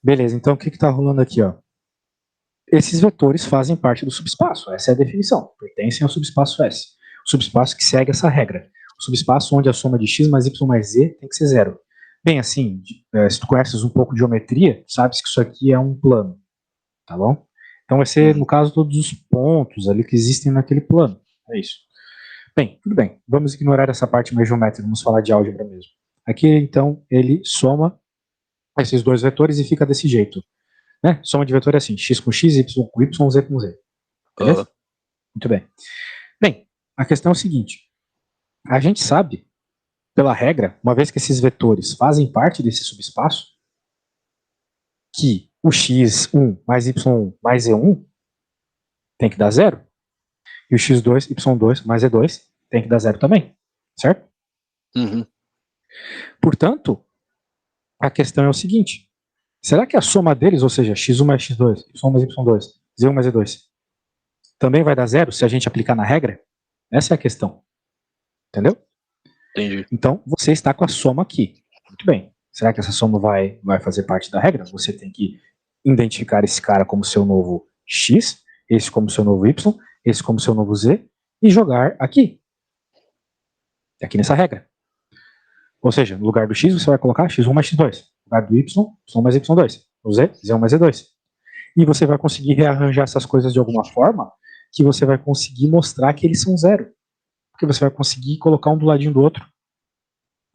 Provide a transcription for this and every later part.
Beleza, então o que está rolando aqui, ó? Esses vetores fazem parte do subespaço, essa é a definição, pertencem ao subespaço S. O subespaço que segue essa regra. O subespaço onde a soma de x mais y mais z tem que ser zero. Bem, assim, se tu conheces um pouco de geometria, sabes que isso aqui é um plano, tá bom? Então vai ser, no caso, todos os pontos ali que existem naquele plano. É isso. Bem, tudo bem. Vamos ignorar essa parte mais geométrica, vamos falar de álgebra mesmo. Aqui, então, ele soma esses dois vetores e fica desse jeito. Né? Soma de vetor é assim, x com x, y com y, z com z. Beleza? Muito bem. Bem, a questão é o seguinte. A gente sabe, pela regra, uma vez que esses vetores fazem parte desse subespaço, que o x1 mais y1 mais z1 tem que dar zero, e o x2, y2 mais z2 tem que dar zero também, certo? Uhum. Portanto, a questão é o seguinte, será que a soma deles, ou seja, x1 mais x2, y1 mais y2, z1 mais z2, também vai dar zero se a gente aplicar na regra? Essa é a questão. Entendeu? Entendi. Então, você está com a soma aqui. Muito bem. Será que essa soma vai fazer parte da regra? Você tem que identificar esse cara como seu novo x, esse como seu novo y, esse como seu novo z, e jogar aqui. Aqui nessa regra. Ou seja, no lugar do x, você vai colocar x1 mais x2. No lugar do y, y mais y2. No z, z1 mais z2. E você vai conseguir rearranjar essas coisas de alguma forma que você vai conseguir mostrar que eles são zero. Porque você vai conseguir colocar um do ladinho do outro.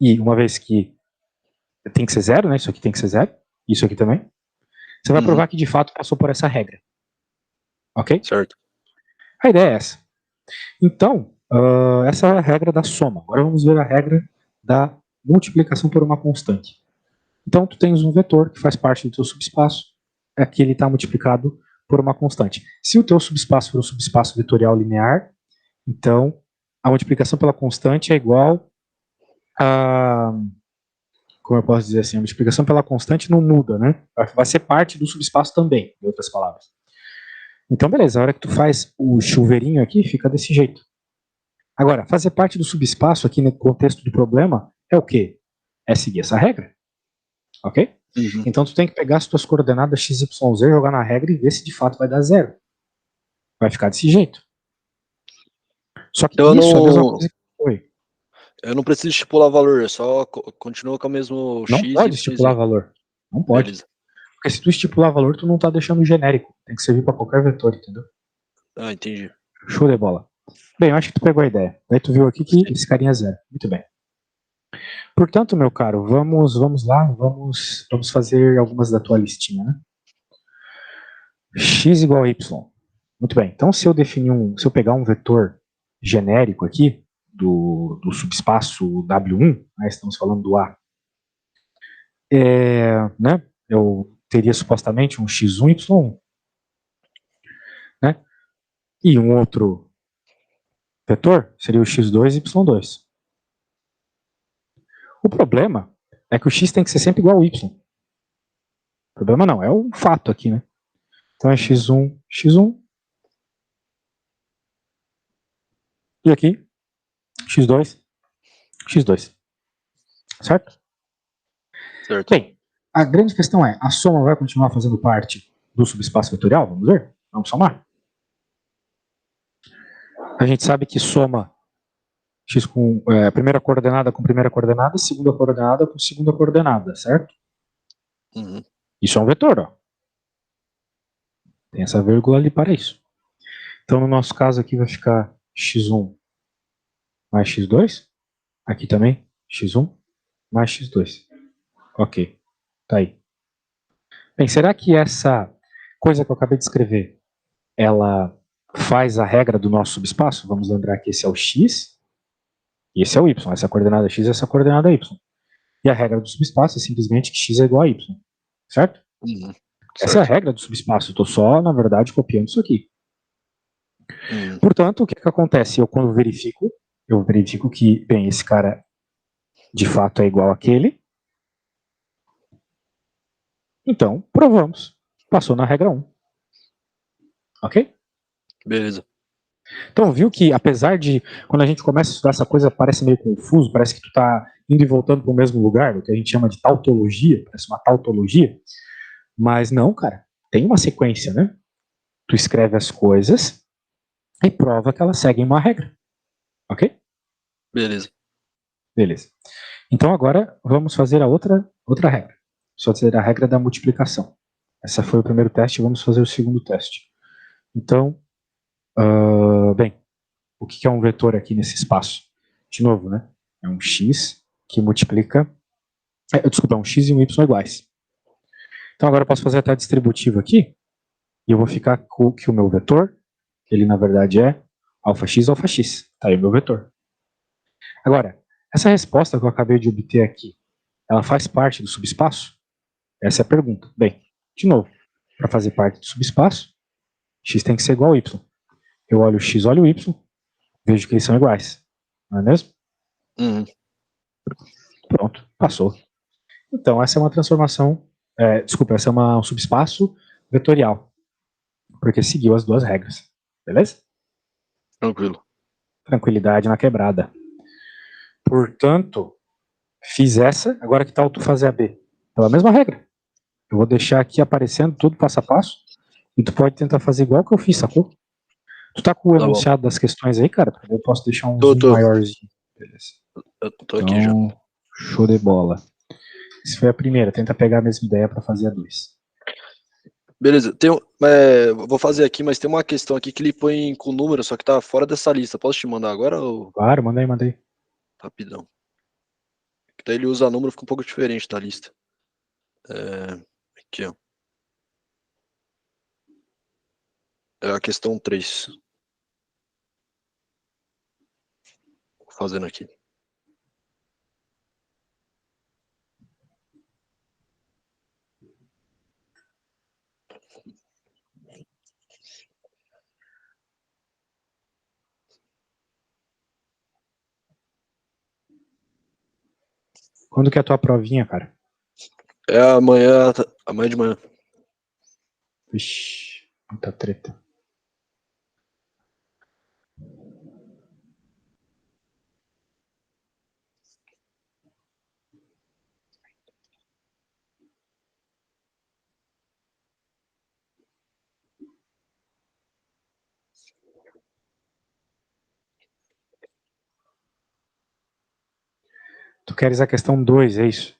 E uma vez que tem que ser zero, né? Isso aqui tem que ser zero. Isso aqui também. Você vai provar que de fato passou por essa regra. Ok? Certo. A ideia é essa. Então, essa é a regra da soma. Agora vamos ver a regra da multiplicação por uma constante. Então, tu tens um vetor que faz parte do teu subespaço. Aqui ele está multiplicado por uma constante. Se o teu subespaço for um subespaço vetorial linear, então a multiplicação pela constante é igual a... Como eu posso dizer assim? A multiplicação pela constante não muda, né? Vai ser parte do subespaço também, em outras palavras. Então, beleza. A hora que tu faz o chuveirinho aqui, fica desse jeito. Agora, fazer parte do subespaço aqui no contexto do problema é o quê? É seguir essa regra. Ok? Uhum. Então, tu tem que pegar as tuas coordenadas x, y, z, jogar na regra e ver se de fato vai dar zero. Vai ficar desse jeito. Só que Então isso é a mesma coisa que... Oi. Eu não preciso estipular valor, eu só continuo com o mesmo Não x, pode y, estipular z. valor. Não pode. Beleza. Porque se tu estipular valor, tu não tá deixando genérico. Tem que servir para qualquer vetor, entendeu? Ah, entendi. Show de bola. Bem, eu acho que tu pegou a ideia. Daí tu viu aqui que esse carinha é zero. Muito bem. Portanto, meu caro, vamos lá, vamos fazer algumas da tua listinha, né? X igual a y. Muito bem. Então, se eu pegar um vetor genérico aqui, do subespaço W1, né, estamos falando do A, né, eu teria supostamente um x1, y1, né, e um outro vetor seria o x2 e y2. O problema é que o x tem que ser sempre igual ao y. O problema não, é o fato aqui, né? Então é x1, x1, e aqui x2, x2. Certo? Certo. Bem, a grande questão é, a soma vai continuar fazendo parte do subespaço vetorial? Vamos ver? Vamos somar? A gente sabe que soma x com primeira coordenada com primeira coordenada, segunda coordenada com segunda coordenada, certo? Uhum. Isso é um vetor, ó. Tem essa vírgula ali para isso. Então, no nosso caso aqui vai ficar x1 mais x2. Aqui também, x1 mais x2. Ok, tá aí. Bem, será que essa coisa que eu acabei de escrever, ela faz a regra do nosso subespaço? Vamos lembrar que esse é o x e esse é o y. Essa é a coordenada x e essa é a coordenada y. E a regra do subespaço é simplesmente que x é igual a y. Certo? Uhum. Essa é a Certo. regra do subespaço. Eu estou só, na verdade, copiando isso aqui. Uhum. Portanto, o que acontece? Quando eu verifico que, bem, esse cara de fato é igual àquele. Então, provamos. Passou na regra 1. Ok? Beleza. Então, viu que apesar de, quando a gente começa a estudar essa coisa, parece meio confuso, parece que tu tá indo e voltando para o mesmo lugar, o que a gente chama de tautologia, parece uma tautologia. Mas não, cara. Tem uma sequência, né? Tu escreve as coisas e prova que elas seguem uma regra. Ok? Beleza. Beleza. Então agora vamos fazer a outra regra. Só dizer a regra da multiplicação. Essa foi o primeiro teste, vamos fazer o segundo teste. Então, bem, o que é um vetor aqui nesse espaço? De novo, né? É um x que multiplica. Desculpa, é um x e um y iguais. Então agora eu posso fazer até distributivo aqui, e eu vou ficar com que o meu vetor, ele na verdade é alfa x. Tá aí o meu vetor. Agora, essa resposta que eu acabei de obter aqui, ela faz parte do subespaço? Essa é a pergunta. Bem, de novo, para fazer parte do subespaço, x tem que ser igual a y. Eu olho o x, olho o y, vejo que eles são iguais. Não é mesmo? Uhum. Pronto, passou. Então, essa é uma transformação, desculpa, essa é um subespaço vetorial, porque seguiu as duas regras. Beleza? Tranquilo. Tranquilidade na quebrada. Portanto, fiz essa, agora que tal tu fazer a B? Pela mesma regra. Eu vou deixar aqui aparecendo tudo passo a passo, e tu pode tentar fazer igual que eu fiz, sacou? Tu tá com o Tá bom. enunciado das questões aí, cara? Porque eu posso deixar um zoom Tô. maiorzinho. Beleza. Eu tô aqui já. Então, show de bola. Essa foi a primeira, tenta pegar a mesma ideia para fazer a 2. Beleza. Vou fazer aqui, mas tem uma questão aqui que ele põe com número, só que tá fora dessa lista. Posso te mandar agora ou Claro, manda aí, manda aí. rapidão? Que daí ele usa número, fica um pouco diferente da lista. Aqui, ó. É a questão 3. Fazendo aqui. Quando que é a tua provinha, cara? É amanhã de manhã. Vixe, muita treta. Tu queres a questão 2, é isso?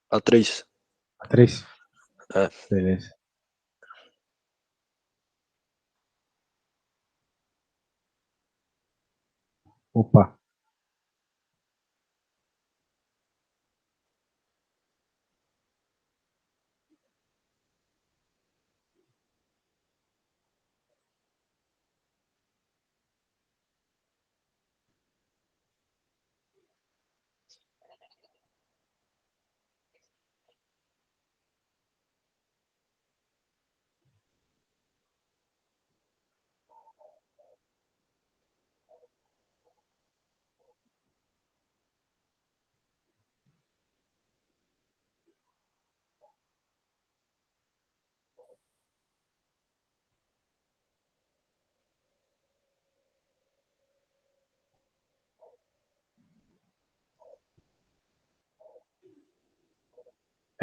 A 3. A 3? É. Beleza. Opa.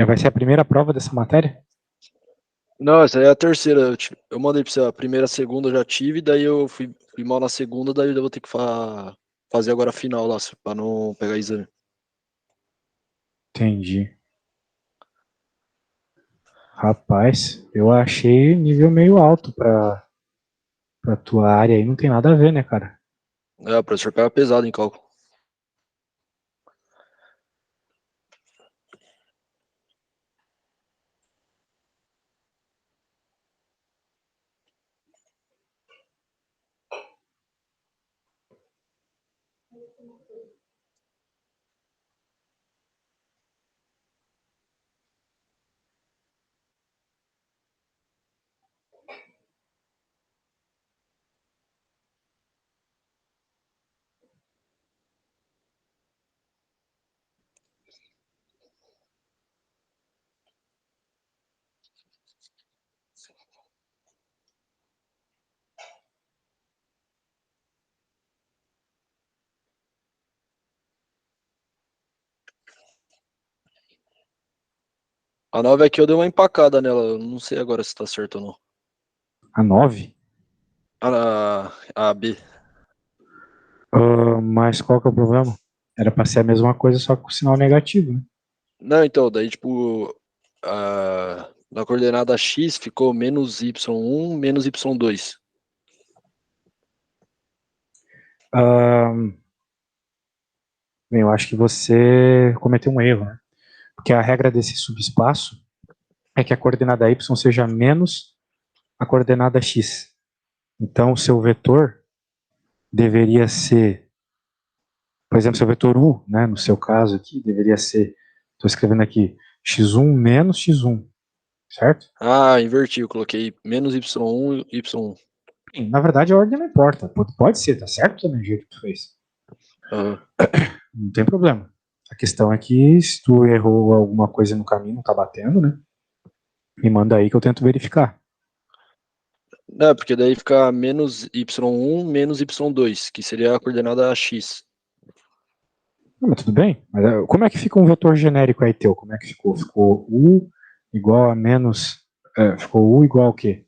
Vai ser a primeira prova dessa matéria? Não, essa aí é a terceira. Eu mandei pra você a primeira, a segunda eu já tive, daí eu fui mal na segunda, daí eu vou ter que fazer agora a final lá, pra não pegar exame. Entendi. Rapaz, eu achei nível meio alto pra tua área aí. Não tem nada a ver, né, cara? É, o professor pega pesado em cálculo. A 9 aqui eu dei uma empacada nela, eu não sei agora se tá certo ou não. A 9? A B. Mas qual que é o problema? Era pra ser a mesma coisa, só com sinal negativo, né? Não, então, daí tipo, na coordenada X ficou menos Y1, menos Y2. Ahn, Bem, eu acho que você cometeu um erro, né? Porque a regra desse subespaço é que a coordenada y seja menos a coordenada x. Então, o seu vetor deveria ser, por exemplo, seu vetor u, né, no seu caso aqui, deveria ser, estou escrevendo aqui, x1 menos x1, certo? Ah, inverti, eu coloquei menos Y1 e Y1. Sim, na verdade, a ordem não importa. Pode ser, tá certo também o jeito que tu fez. Aham. Não tem problema. A questão é que se tu errou alguma coisa no caminho, não tá batendo, né? Me manda aí que eu tento verificar. É, porque daí fica menos Y1, menos Y2, que seria a coordenada X. Não, mas tudo bem. Mas como é que fica um vetor genérico aí teu? Como é que ficou? Ficou u igual a menos. Ficou u igual ao quê?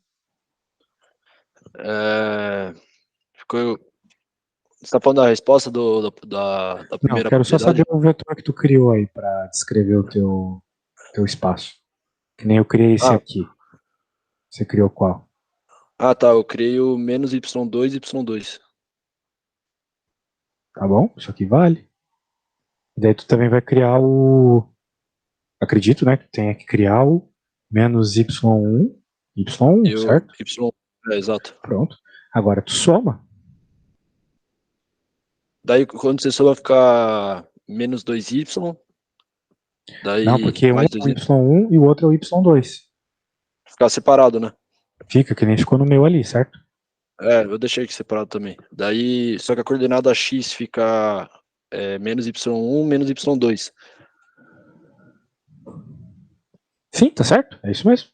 É, ficou, você tá falando da resposta da Não, primeira quero só propriedade? saber o vetor que tu criou aí para descrever o teu espaço. Que nem eu criei esse Ah, aqui. Você criou qual? tá, eu criei o menos Y2, Y2. Tá bom? Isso aqui vale. E daí tu também vai criar o. Acredito, né? Que tenha que criar o menos y1, y1, E o certo? Y, exato. Pronto. Agora tu soma. Daí quando você soma vai ficar menos 2Y, Não, daí porque um mais é o 2Y, y1 e o outro é o y2. ficar separado, né? Fica que nem ficou no meu ali, certo? É, eu deixei aqui separado também. Daí, só que a coordenada X fica menos Y1, menos Y2. Sim, tá certo? É isso mesmo.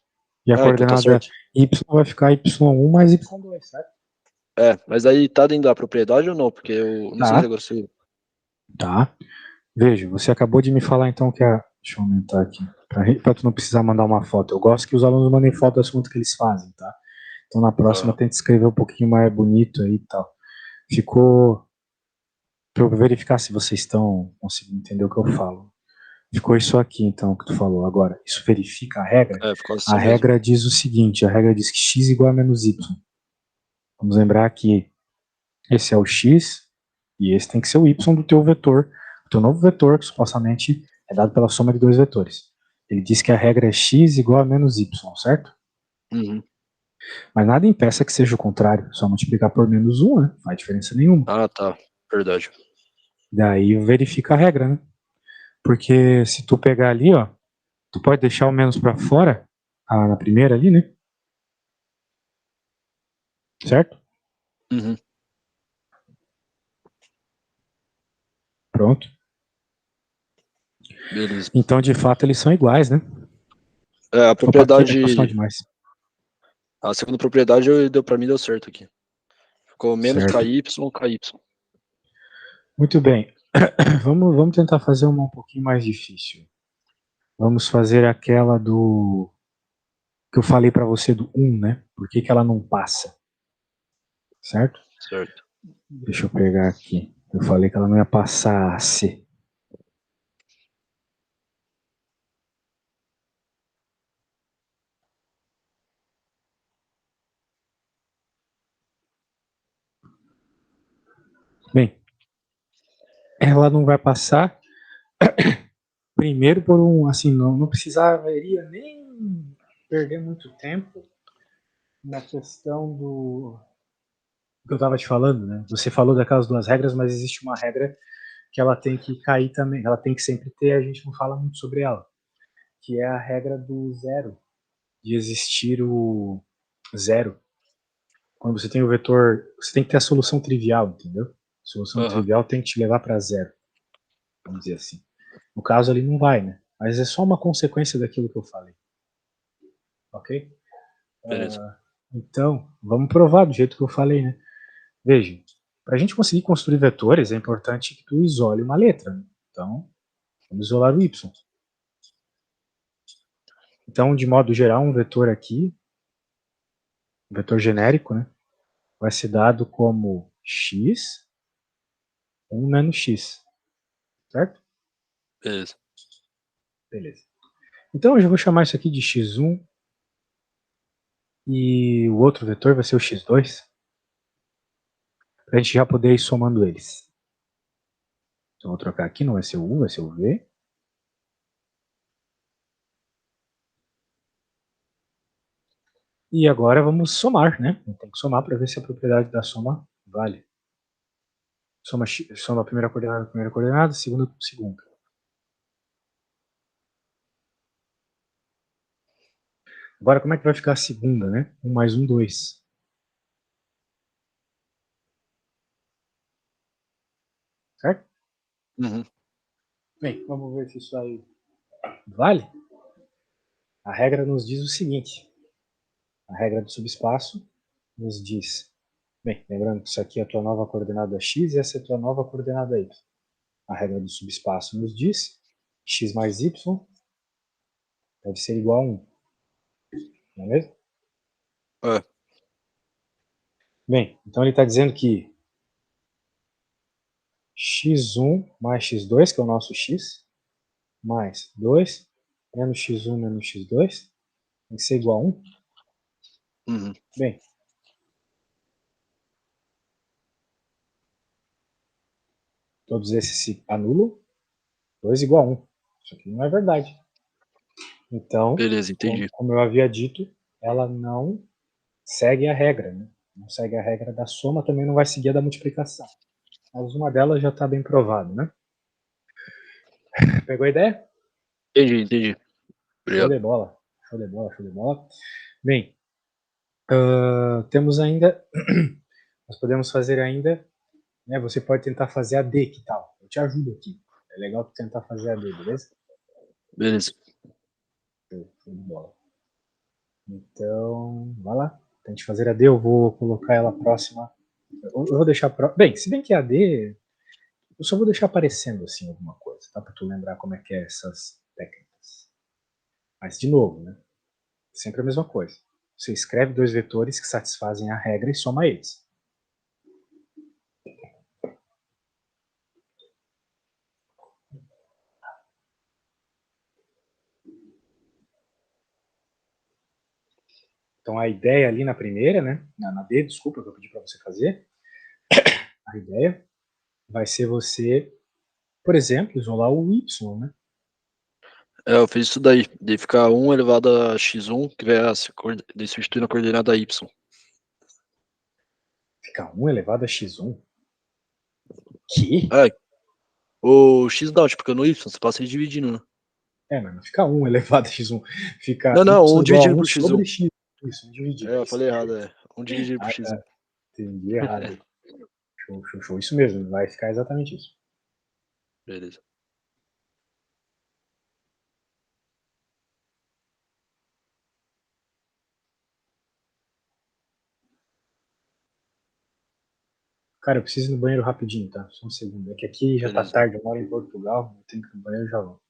E a Ah, então tá coordenada certo. y vai ficar y1 mais y2, certo? Mas aí tá dentro da propriedade ou não? Porque eu não sei se Tá, agora se. tá. Veja, você acabou de me falar então que a. Deixa eu aumentar aqui. Pra tu não precisar mandar uma foto. Eu gosto que os alunos mandem foto das contas que eles fazem, tá? Então na próxima Ah, tenta escrever um pouquinho mais bonito aí e tal. Ficou. Pra eu verificar se vocês estão conseguindo entender o que eu falo. Ficou isso aqui então que tu falou. Agora, isso verifica a regra? ficou A assim mesmo. regra diz o seguinte: a regra diz que x igual a menos y. Vamos lembrar que esse é o x e esse tem que ser o y do teu vetor, do teu novo vetor, que supostamente é dado pela soma de dois vetores. Ele diz que a regra é x igual a menos y, certo? Uhum. Mas nada impeça que seja o contrário, só multiplicar por menos 1, né? Não faz diferença nenhuma. Ah, tá. Verdade. Daí verifica a regra, né? Porque se tu pegar ali, ó, tu pode deixar o menos para fora, na primeira ali, né? Certo? Uhum. Pronto. Beleza. Então, de fato, eles são iguais, né? A Opa, aqui é equação propriedade. demais. A segunda propriedade deu pra mim, deu certo aqui. Ficou menos Certo. KY, KY. Muito bem. Vamos tentar fazer uma um pouquinho mais difícil. Vamos fazer aquela do que eu falei para você do né? Por que ela não passa, certo? Certo. Deixa eu pegar aqui. Eu falei que ela não ia passar a C. Bem, ela não vai passar primeiro por assim, não precisaria nem perder muito tempo na questão do que eu estava te falando, né? Você falou daquelas duas regras, mas existe uma regra que ela tem que cair também, ela tem que sempre ter, a gente não fala muito sobre ela, que é a regra do zero, de existir o zero. Quando você tem o vetor, você tem que ter a solução trivial, entendeu? A solução Aham. trivial tem que te levar para zero, vamos dizer assim. No caso ali não vai, né? Mas é só uma consequência daquilo que eu falei, ok? Beleza. Então, vamos provar do jeito que eu falei, né? Veja, para a gente conseguir construir vetores, é importante que tu isole uma letra. Né? Então, vamos isolar o y. Então, de modo geral, um vetor aqui, um vetor genérico, né, vai ser dado como x, 1 menos x, certo? Beleza. Beleza. Então, eu já vou chamar isso aqui de x1 e o outro vetor vai ser o x2, para a gente já poder ir somando eles. Então, vou trocar aqui, não vai ser o u, vai ser o v. E agora vamos somar, né? Tem que somar para ver se a propriedade da soma vale. Soma a primeira coordenada, segunda com segunda. Agora, como é que vai ficar a segunda, né? 1 mais 1, 2. Certo? Uhum. Bem, vamos ver se isso aí vale. A regra nos diz o seguinte. A regra do subespaço nos diz... Bem, lembrando que isso aqui é a tua nova coordenada x e essa é a tua nova coordenada y. A regra do subespaço nos diz x mais y deve ser igual a 1. Não é mesmo? É. Bem, então ele está dizendo que x1 mais x2, que é o nosso x, mais 2 menos x1 menos x2, tem que ser igual a 1. Uhum. Bem, todos esses se anulam, 2 igual a 1. Isso aqui não é verdade. Então, Beleza, entendi. como eu havia dito, ela não segue a regra. Né? Não segue a regra da soma, também não vai seguir a da multiplicação. Mas uma delas já está bem provada. Né? Pegou a ideia? Entendi. Show Obrigado. de bola. Show de bola, show de bola. Bem, temos ainda, nós podemos fazer ainda, né, você pode tentar fazer a D, que tal? Eu te ajudo aqui. É legal tu tentar fazer a D, beleza? Beleza. Show de bola. Então, vai lá. Tente fazer a D, eu vou colocar ela próxima. Eu vou deixar. Bem, se bem que a D, eu só vou deixar aparecendo assim alguma coisa, tá? Pra tu lembrar como é que é essas técnicas. Mas, de novo, né? Sempre a mesma coisa. Você escreve dois vetores que satisfazem a regra e soma eles. Então, a ideia ali na primeira, né? Na D, desculpa, que eu pedi para você fazer. A ideia vai ser você, por exemplo, isolar o y, né? É, eu fiz isso daí. De ficar 1 elevado a x1, que vai de substituir na coordenada y. Fica 1 elevado a x1. Que? É, o x não, tipo, fica no y, você passa aí dividindo, né? Mas não fica 1 elevado a x1. Fica Não, y 1 igual a dividido 1 por x1. sobre x. Isso, dividido, É, é eu isso. falei errado, é. 1 dividido por Ah, x1. tá. Entendi errado. Show, show, show. Isso mesmo, vai ficar exatamente isso. Beleza. Cara, eu preciso ir no banheiro rapidinho, tá? Só um segundo. É que aqui já tá Beleza. tarde, eu moro em Portugal, eu tenho que ir no banheiro e já volto.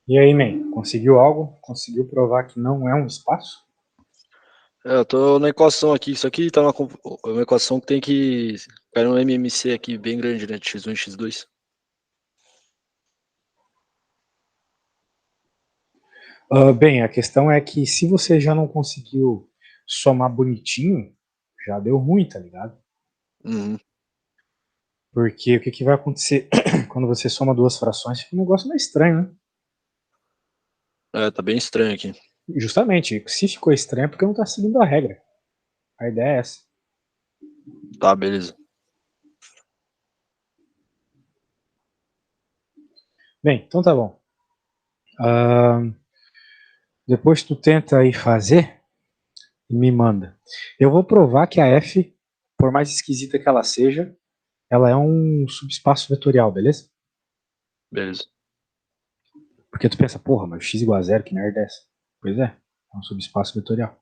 E aí, man, conseguiu algo? Conseguiu provar que não é um espaço? Eu tô na equação aqui. Isso aqui tá uma equação que tem que cair um MMC aqui bem grande, né? De x1 e x2. Bem, a questão é que se você já não conseguiu somar bonitinho, já deu ruim, tá ligado? Uhum. Porque o que vai acontecer quando você soma duas frações? Fica um negócio meio estranho, né? É, tá bem estranho aqui. Justamente, se ficou estranho é porque não tá seguindo a regra. A ideia é essa. Tá, beleza. Bem, então tá bom. Depois tu tenta aí fazer e me manda. Eu vou provar que a F, por mais esquisita que ela seja, ela é um subespaço vetorial, beleza? Beleza. Porque tu pensa, porra, mas x igual a zero, que merda é essa? Pois é um subespaço vetorial.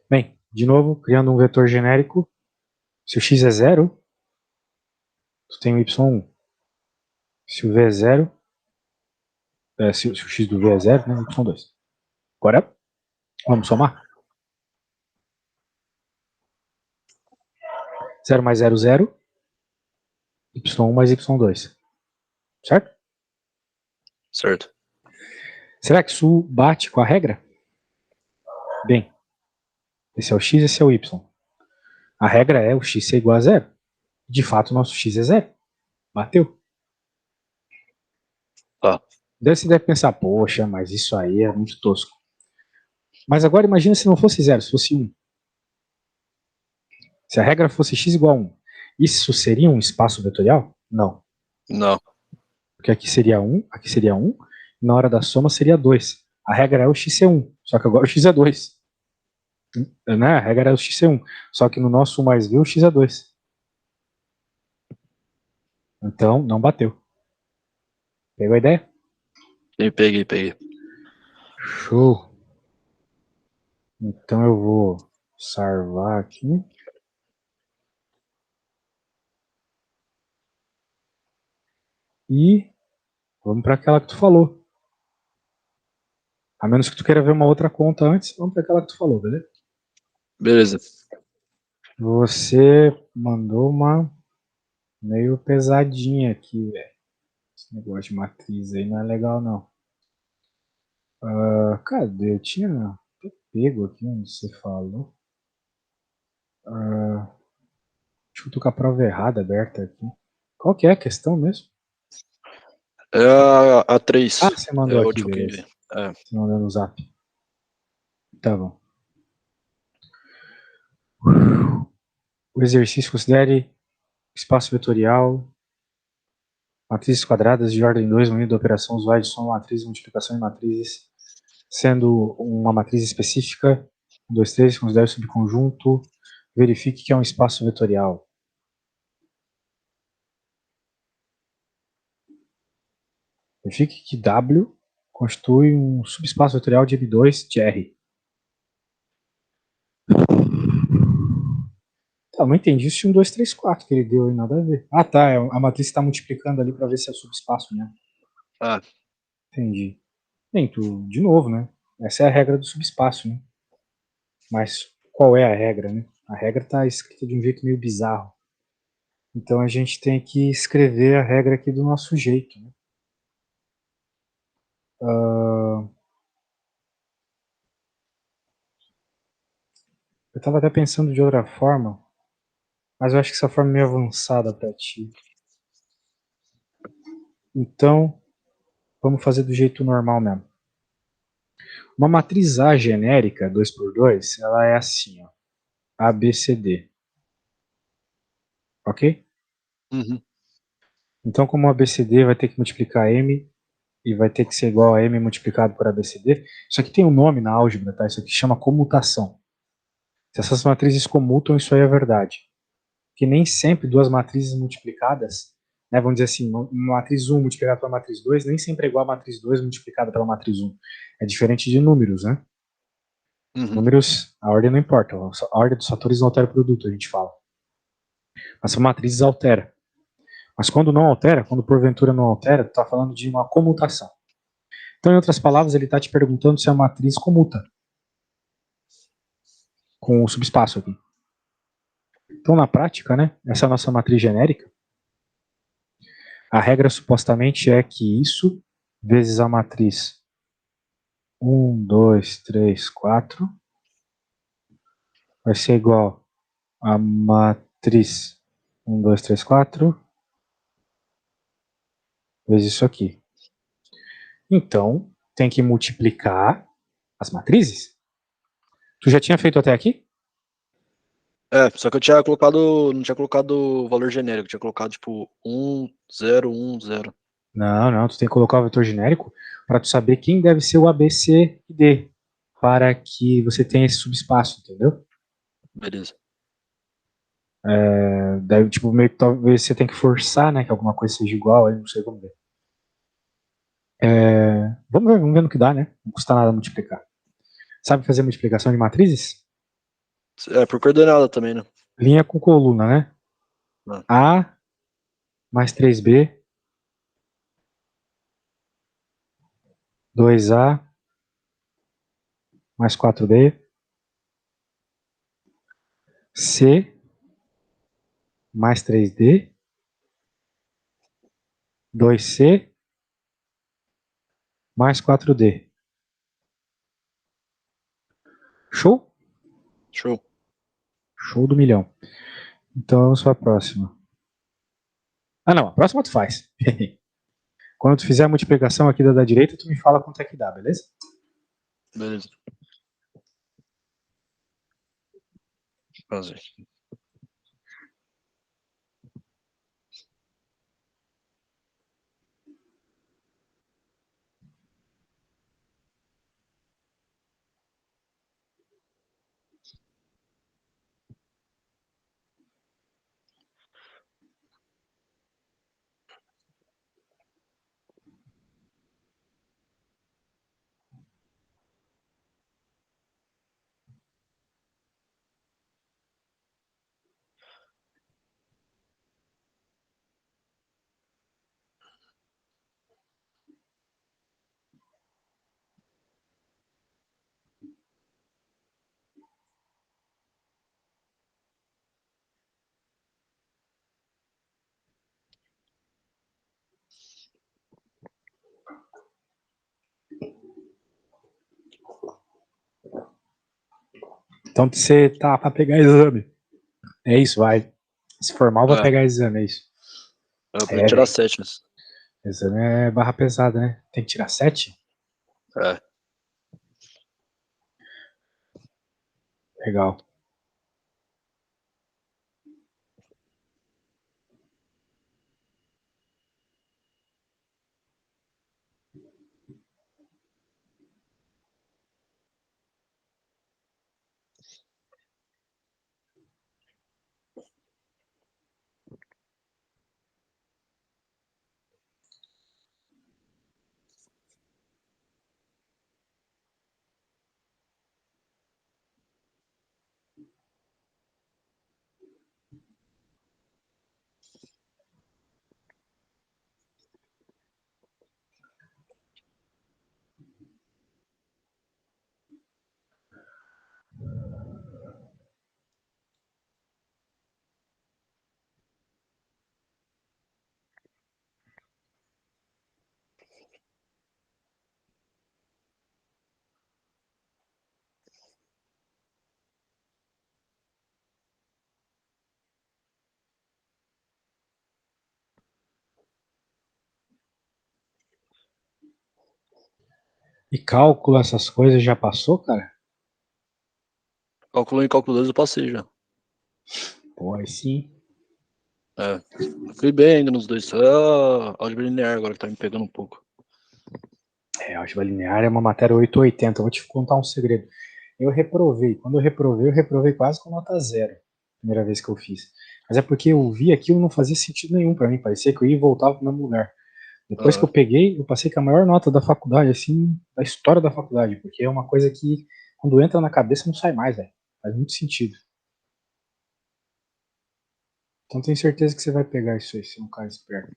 Bem, de novo, criando um vetor genérico, se o x é zero, tu tem o y1. Se o v é zero, se o x do v é zero, né, y2. Agora, vamos somar. 0 mais 0, 0. Y1 mais Y2. Certo? Certo. Será que isso bate com a regra? Bem, esse é o x, esse é o y. A regra é o x ser igual a zero. De fato, o nosso x é zero. Bateu. Tá. Daí você deve pensar, poxa, mas isso aí é muito tosco. Mas agora imagina se não fosse zero, se fosse 1. Se a regra fosse x igual a 1, isso seria um espaço vetorial? Não. Não. Porque aqui seria 1, aqui seria 1, e na hora da soma seria 2. A regra é o x ser 1, só que agora o x é 2. Né? A regra é o x ser 1, só que no nosso 1 mais v o x é 2. Então, não bateu. Pegou a ideia? Peguei. Show. Então eu vou salvar aqui. E vamos para aquela que tu falou. A menos que tu queira ver uma outra conta antes, vamos para aquela que tu falou, beleza? Beleza. Você mandou uma meio pesadinha aqui, velho. Esse negócio de matriz aí não é legal, não. Cadê? Eu tinha pego aqui onde você falou. Acho que eu tô com a prova errada aberta aqui. Qual que é a questão mesmo? É a 3. Você É mandou a aqui, última que beleza. enviei. É. Você mandou no zap. Tá bom. O exercício considere espaço vetorial, matrizes quadradas de ordem 2 unido à operação usuária de soma matrizes, multiplicação de matrizes, sendo uma matriz específica. 1, 2, 3, considere o subconjunto, verifique que é um espaço vetorial. Verifique que W constitui um subespaço vetorial de M2 de R. Tá, não entendi se 1, 2, 3, 4 que ele deu aí, nada a ver. Ah, tá, a matriz está multiplicando ali para ver se é subespaço mesmo. Ah, Entendi. Bem, de novo, né? Essa é a regra do subespaço, né? Mas qual é a regra, né? A regra está escrita de um jeito meio bizarro. Então a gente tem que escrever a regra aqui do nosso jeito, né? Eu estava até pensando de outra forma, mas eu acho que essa forma é meio avançada para ti. Então, vamos fazer do jeito normal mesmo. Uma matriz A genérica, 2×2, ela é assim, ó, ABCD. Ok? uhum. Então, como o ABCD vai ter que multiplicar M e vai ter que ser igual a M multiplicado por ABCD, isso aqui tem um nome na álgebra, tá? Isso aqui chama comutação. Se essas matrizes comutam, isso aí é verdade. Que nem sempre duas matrizes multiplicadas, né, vamos dizer assim, uma matriz 1 multiplicada pela matriz 2 nem sempre é igual a matriz 2 multiplicada pela matriz 1. É diferente de números, né? Uhum. Números, a ordem não importa. A ordem dos fatores não altera o produto, a gente fala. Mas são matrizes altera. Mas quando não altera, quando porventura não altera, tu tá falando de uma comutação. Então, em outras palavras, ele está te perguntando se a matriz comuta com o subespaço aqui. Então, na prática, né, essa é a nossa matriz genérica. A regra supostamente é que isso vezes a matriz 1, 2, 3, 4 vai ser igual a matriz 1, 2, 3, 4 vezes isso aqui. Então, tem que multiplicar as matrizes. Tu já tinha feito até aqui? Só que eu tinha colocado, não tinha colocado o valor genérico, tinha colocado tipo 1, 0, 1, 0. Não, tu tem que colocar o vetor genérico para tu saber quem deve ser o A, B, C e D, para que você tenha esse subespaço, entendeu? Beleza. Deve, tipo, meio que talvez você tem que forçar, né, que alguma coisa seja igual, aí não sei, vamos ver. Vamos ver no que dá, né? Não custa nada multiplicar. Sabe fazer multiplicação de matrizes? Por coordenada também, né? Linha com coluna, né? Ah, A mais 3B, 2A mais 4B, C mais 3D, 2C mais 4D. Show? show. Show do milhão. Então vamos para a próxima. Ah, não, a próxima tu faz. Quando tu fizer a multiplicação aqui da direita, tu me fala quanto é que dá, beleza? Beleza. Fazer. Então você tá para pegar exame. É isso, vai. Se formal vai É, pegar exame, é isso. eu pretendo É, tirar velho. 7, mas. Exame é barra pesada, né? Tem que tirar 7? É. Legal. E cálculo, essas coisas já passou, cara? Cálculo 1 e cálculo 2 eu passei já. Pô, aí sim. Eu fui bem ainda nos dois. Só a álgebra linear agora que tá me pegando um pouco. Álgebra linear é uma matéria 880. Eu vou te contar um segredo. Eu reprovei. Quando eu reprovei quase com nota zero. Primeira vez que eu fiz. Mas é porque eu vi aquilo não fazia sentido nenhum para mim. Parecia que eu ia e voltava pro mesmo lugar. Depois que eu peguei, eu passei com a maior nota da faculdade, assim, da história da faculdade. Porque é uma coisa que, quando entra na cabeça, não sai mais, velho. Faz muito sentido. Então tenho certeza que você vai pegar isso aí, se é um cara esperto.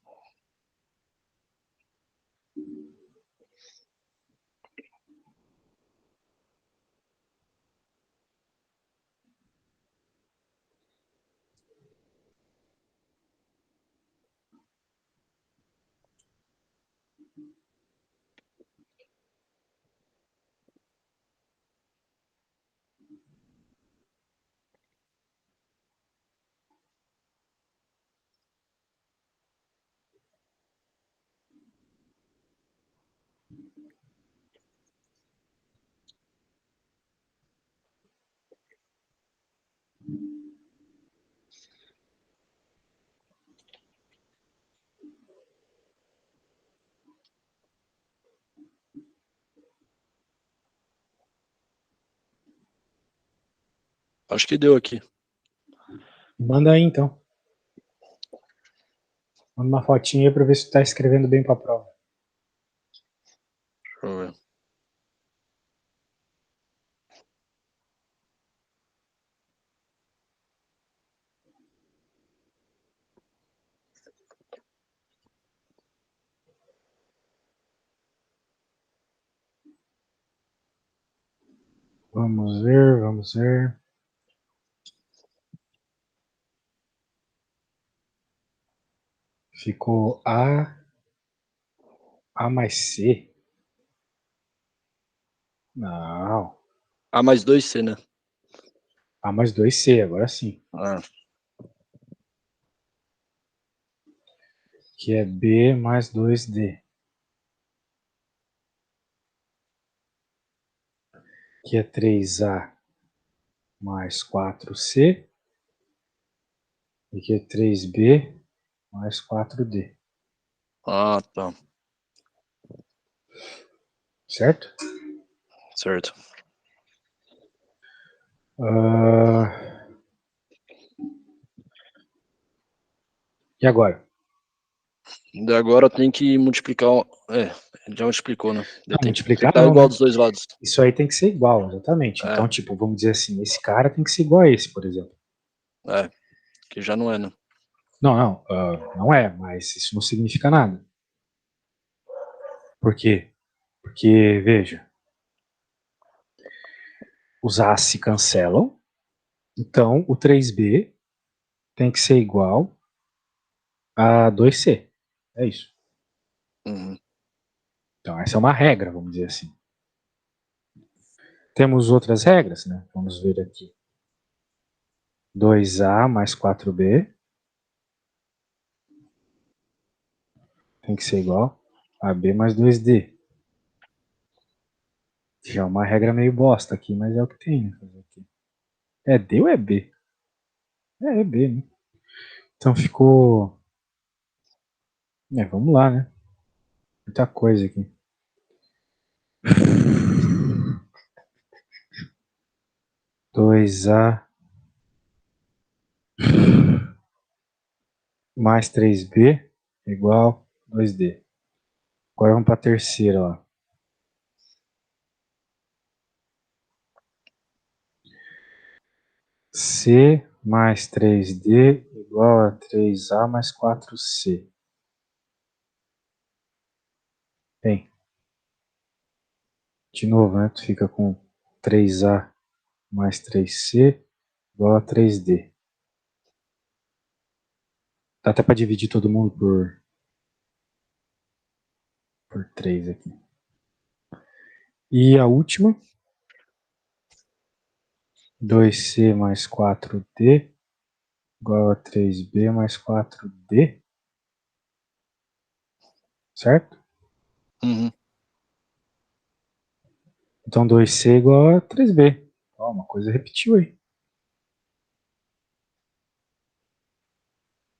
Acho que deu aqui. Manda aí, então. Manda uma fotinha aí pra ver se tu tá escrevendo bem pra prova. Deixa eu ver. Vamos ver, vamos ver. Ficou A mais C? Não. A mais 2C, né? A mais 2C, agora sim. Ah, Que é B mais 2D. Que é 3A mais 4C. E que é 3B mais 4D. tá. Certo? Certo. E agora? Daí agora tem que multiplicar. Já multiplicou, né? Daí Não, tem que multiplicar estar não, igual né? dos dois lados. Isso aí tem que ser igual, exatamente. É, Então, tipo, vamos dizer assim, esse cara tem que ser igual a esse, por exemplo. que já não é, né? Não, não, não é, mas isso não significa nada. Por quê? Porque, veja, os A's se cancelam, então o 3B tem que ser igual a 2C. É isso. Uhum. Então, essa é uma regra, vamos dizer assim. Temos outras regras, né? Vamos ver aqui. 2A mais 4B tem que ser igual a B mais 2D. Já é uma regra meio bosta aqui, mas é o que tem, né? É D ou é B? É B, né? Então ficou. Vamos lá, né? Muita coisa aqui. Dois A mais 3B igual 2D. Agora vamos para a terceira, ó. C mais 3D igual a 3A mais 4C. Bem, de novo, né? Tu fica com 3A mais 3C igual a 3D. Dá até para dividir todo mundo por 3 aqui. E a última, 2C mais 4D igual a 3B mais 4D. Certo? Uhum. Então 2C igual a 3B. Ó, uma coisa repetiu aí.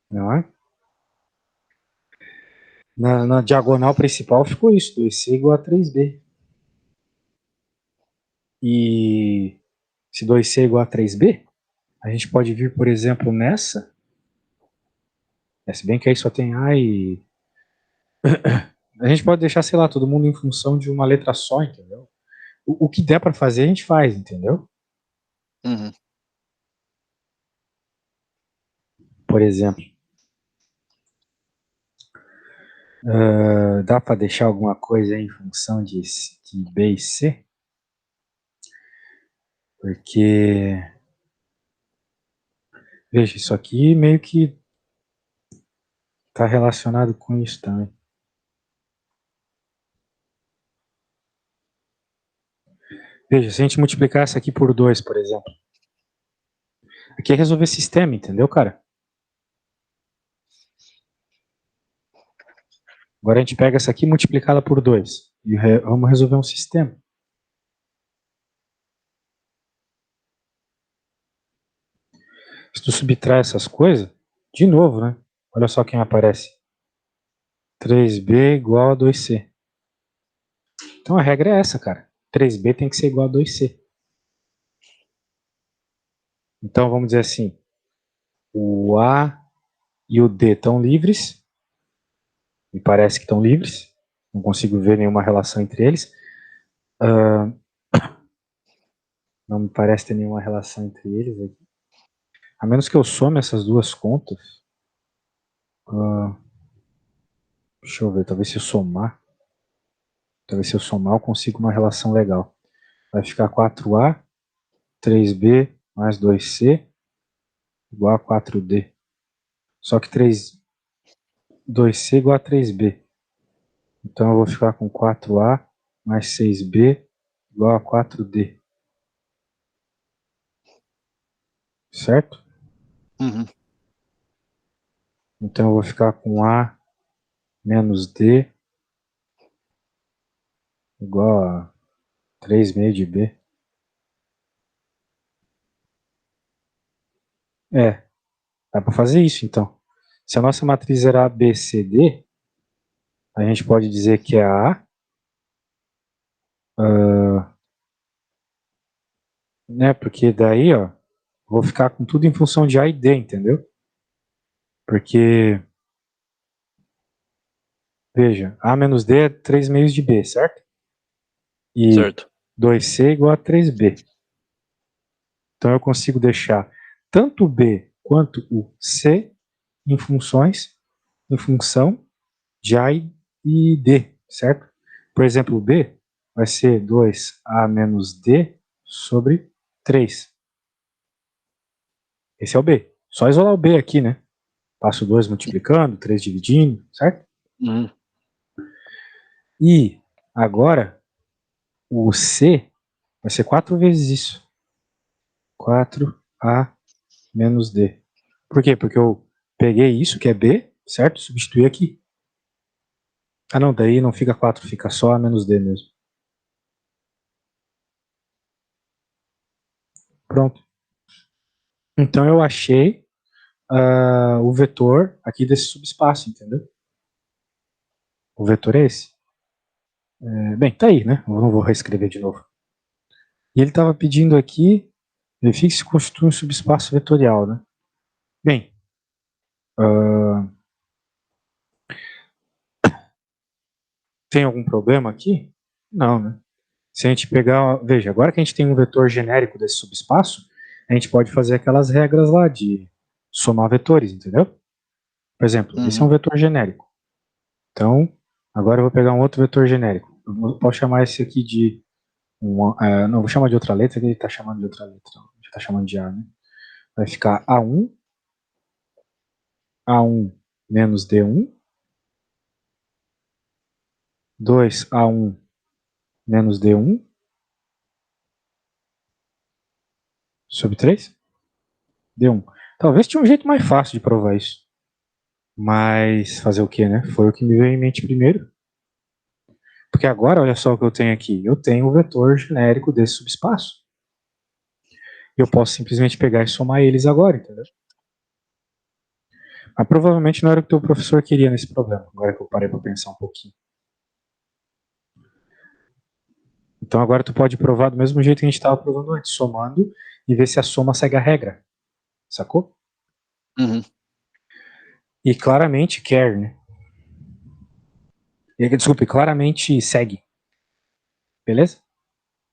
Não é? Na diagonal principal ficou isso, 2C igual a 3B. E se 2C é igual a 3B, a gente pode vir, por exemplo, nessa. Se bem que aí só tem A e. A gente pode deixar, sei lá, todo mundo em função de uma letra só, entendeu? O que der para fazer, a gente faz, entendeu? Uhum. por exemplo, dá para deixar alguma coisa em função de B e C? Porque, veja, isso aqui meio que está relacionado com isso também. Veja, se a gente multiplicar essa aqui por 2, por exemplo. Aqui é resolver sistema, entendeu, cara? Agora a gente pega essa aqui multiplicada por 2 e vamos resolver um sistema. Se tu subtrai essas coisas, de novo, né? Olha só quem aparece. 3b igual a 2c. Então a regra é essa, cara. 3b tem que ser igual a 2c. Então vamos dizer assim, o A e o D estão livres. Me parece que estão livres. Não consigo ver nenhuma relação entre eles. Não me parece ter nenhuma relação entre eles aqui. A menos que eu some essas duas contas. Deixa eu ver, talvez se eu somar. Talvez se eu somar eu consiga uma relação legal. Vai ficar 4A, 3B mais 2C igual a 4D. Só que 2C igual a 3B. Então eu vou ficar com 4A mais 6B igual a 4D. Certo? Uhum. Então eu vou ficar com A menos D igual a 3 meio de B. Dá para fazer isso então. Se a nossa matriz era ABCD, a gente pode dizer que é a A, né? Porque daí, ó, vou ficar com tudo em função de A e D, entendeu? Porque, veja, A menos D é 3 meios de B, certo? E Certo. 2C igual a 3B. Então eu consigo deixar tanto o B quanto o C em função de A e D, certo? Por exemplo, o B vai ser 2A menos D sobre 3. Esse é o B. Só isolar o B aqui, né? Passo 2 multiplicando, 3 dividindo, certo? Uhum. E agora o C vai ser 4 vezes isso. 4A menos D. Por quê? Porque eu peguei isso, que é B, certo? Substituí aqui. Ah, não, daí não fica 4, fica só A menos D mesmo. Pronto. Então eu achei o vetor aqui desse subespaço, entendeu? O vetor é esse. Bem, tá aí, né? Eu não vou reescrever de novo. E ele estava pedindo aqui, verifique se constitui um subespaço vetorial, né? Bem, tem algum problema aqui? Não, né? Se a gente pegar, veja, agora que a gente tem um vetor genérico desse subespaço, a gente pode fazer aquelas regras lá de somar vetores, entendeu? Por exemplo, esse é um vetor genérico. Então, agora eu vou pegar um outro vetor genérico. Eu posso chamar esse aqui de não, vou chamar de outra letra, que ele está chamando de outra letra. Já está chamando de A, né? Vai ficar A1 menos D1, 2A1 menos D1 sobre 3, D1. Talvez tinha um jeito mais fácil de provar isso. Mas fazer o que, né? Foi o que me veio em mente primeiro. Porque agora, olha só o que eu tenho aqui. Eu tenho o vetor genérico desse subespaço. Eu posso simplesmente pegar e somar eles agora, entendeu? Mas provavelmente não era o que o teu professor queria nesse problema, agora que eu parei para pensar um pouquinho. Então agora tu pode provar do mesmo jeito que a gente estava provando antes, somando e ver se a soma segue a regra. Sacou? Uhum. E claramente quer, né? Desculpe, claramente segue. Beleza?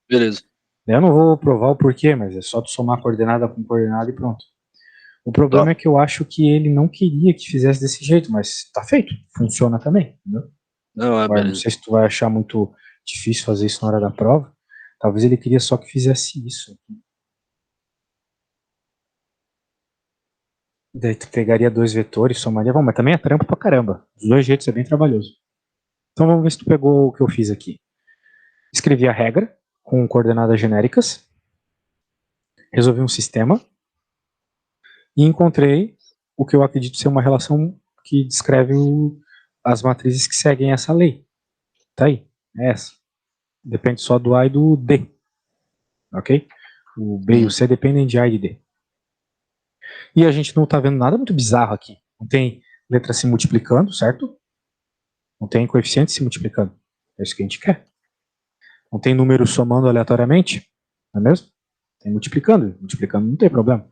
Beleza. Eu não vou provar o porquê, mas é só tu somar coordenada com coordenada e pronto. O problema Tá. é que eu acho que ele não queria que fizesse desse jeito, mas tá feito, funciona também, entendeu? Não, Agora, não beleza. sei se tu vai achar muito difícil fazer isso na hora da prova. Talvez ele queria só que fizesse isso. Daí tu pegaria dois vetores, somaria. Bom, mas também é trampo pra caramba. Dos dois jeitos é bem trabalhoso. Então vamos ver se tu pegou o que eu fiz aqui. Escrevi a regra com coordenadas genéricas, resolvi um sistema e encontrei o que eu acredito ser uma relação que descreve as matrizes que seguem essa lei. Tá aí, é essa. Depende só do A e do D, ok? O B e o C dependem de A e de D. E a gente não está vendo nada muito bizarro aqui. Não tem letra se multiplicando, certo? Não tem coeficiente se multiplicando. É isso que a gente quer. Não tem número somando aleatoriamente, não é mesmo? Tem multiplicando. Multiplicando não tem problema.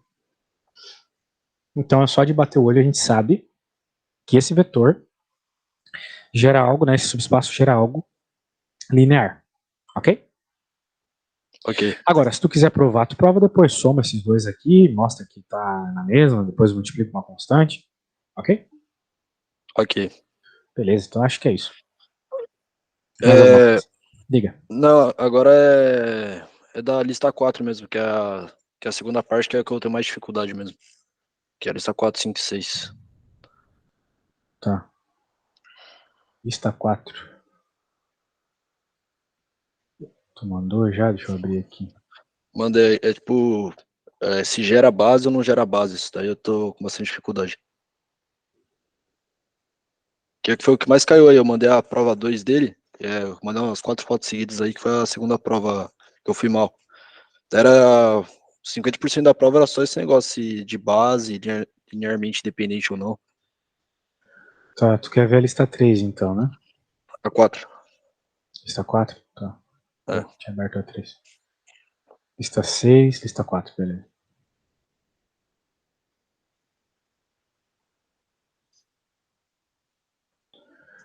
Então é só de bater o olho a gente sabe que esse vetor gera algo, né? Esse subespaço gera algo linear, ok? Ok, Agora, se tu quiser provar, tu prova depois, soma esses dois aqui, mostra que tá na mesma, depois multiplica uma constante, ok? ok. Beleza, então acho que é isso. Mais alguma É, coisa? Diga. não, agora é da lista 4 mesmo, que é a segunda parte, que é a que eu tenho mais dificuldade mesmo. Que é a lista 4, 5 e 6. Tá. Lista 4. Tu mandou já? Deixa eu abrir aqui. Manda, tipo, se gera base ou não gera base. Isso daí eu tô com bastante dificuldade. Que foi o que mais caiu aí. Eu mandei a prova 2 dele. Eu mandei umas 4 fotos seguidas aí, que foi a segunda prova que eu fui mal. Era 50% da prova era só esse negócio de base, linearmente dependente ou não. Tá, tu quer ver a lista 3 então, né? A 4. Lista 4? Tá. É. Tinha aberto a 3. Lista 6, lista 4, beleza.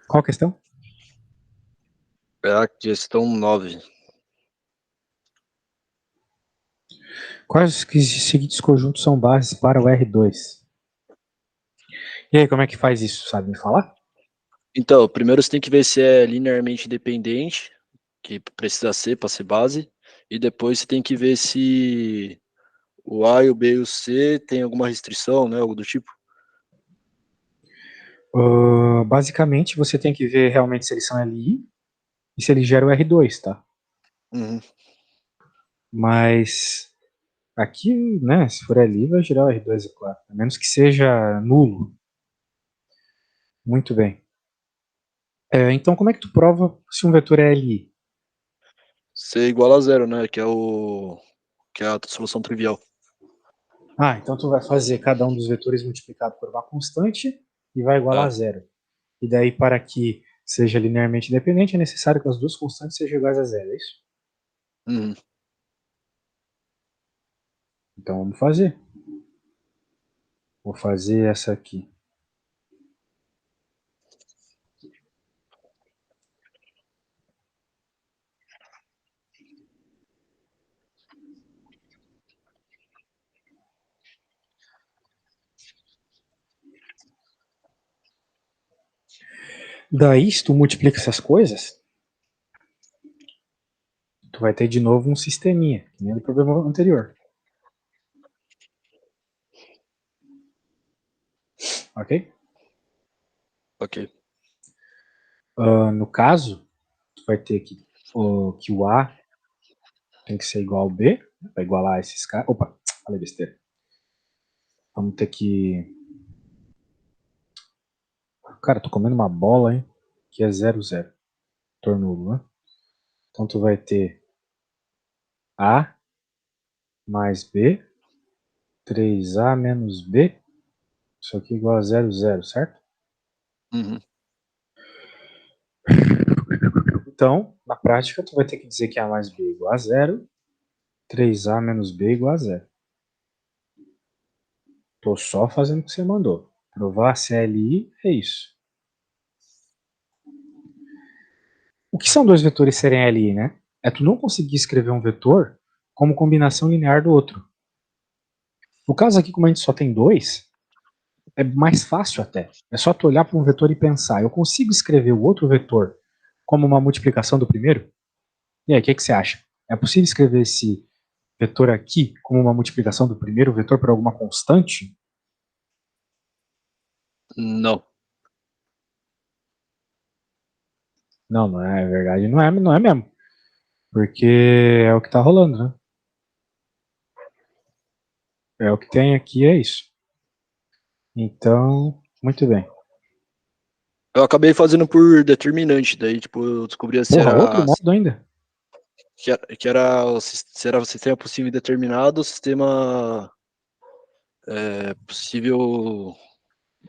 Qual a questão? É a questão 9. Quais os seguintes conjuntos são bases para o R2? E aí, como é que faz isso? Sabe me falar? Então, primeiro você tem que ver se é linearmente dependente, que precisa ser para ser base, e depois você tem que ver se o A, o B e o C tem alguma restrição, né, algo do tipo. Basicamente, você tem que ver realmente se eles são LI e se eles geram R2, tá? Uhum. Mas aqui, né, se for LI, vai gerar o R2 e 4, a menos que seja nulo. Muito bem. Então, como é que tu prova se um vetor é LI? C igual a zero, né, que é a solução trivial. Ah, então tu vai fazer cada um dos vetores multiplicado por uma constante e vai igualar a É. zero. E daí, para que seja linearmente independente, é necessário que as duas constantes sejam iguais a zero, é isso? Uhum. Então vamos fazer. Vou fazer essa aqui. Daí, se tu multiplica essas coisas, tu vai ter de novo um sisteminha, que nem no problema anterior. Ok? Ok. No caso, tu vai ter que o A tem que ser igual ao B, para igualar esses caras. Opa, falei besteira. Vamos ter que. Cara, tô comendo uma bola, hein? Que é 0, 0. Tornulo, né? Então tu vai ter A mais B, 3A menos B. Isso aqui é igual a 0, 0, certo? Uhum. Então, na prática, tu vai ter que dizer que A mais B é igual a 0, 3A menos B é igual a 0. Tô só fazendo o que você mandou. Provar CLI é isso. O que são dois vetores serem LI, né? É tu não conseguir escrever um vetor como combinação linear do outro. No caso aqui, como a gente só tem dois, é mais fácil até. É só tu olhar para um vetor e pensar, eu consigo escrever o outro vetor como uma multiplicação do primeiro? E aí, o que você acha? É possível escrever esse vetor aqui como uma multiplicação do primeiro vetor por alguma constante? Não. Não, não é verdade, não é mesmo. Porque é o que tá rolando, né? É o que tem aqui, é isso. Então, muito bem. Eu acabei fazendo por determinante, daí, tipo, eu descobria se Porra, outro era, modo ainda? se era o sistema possível e determinado, o sistema possível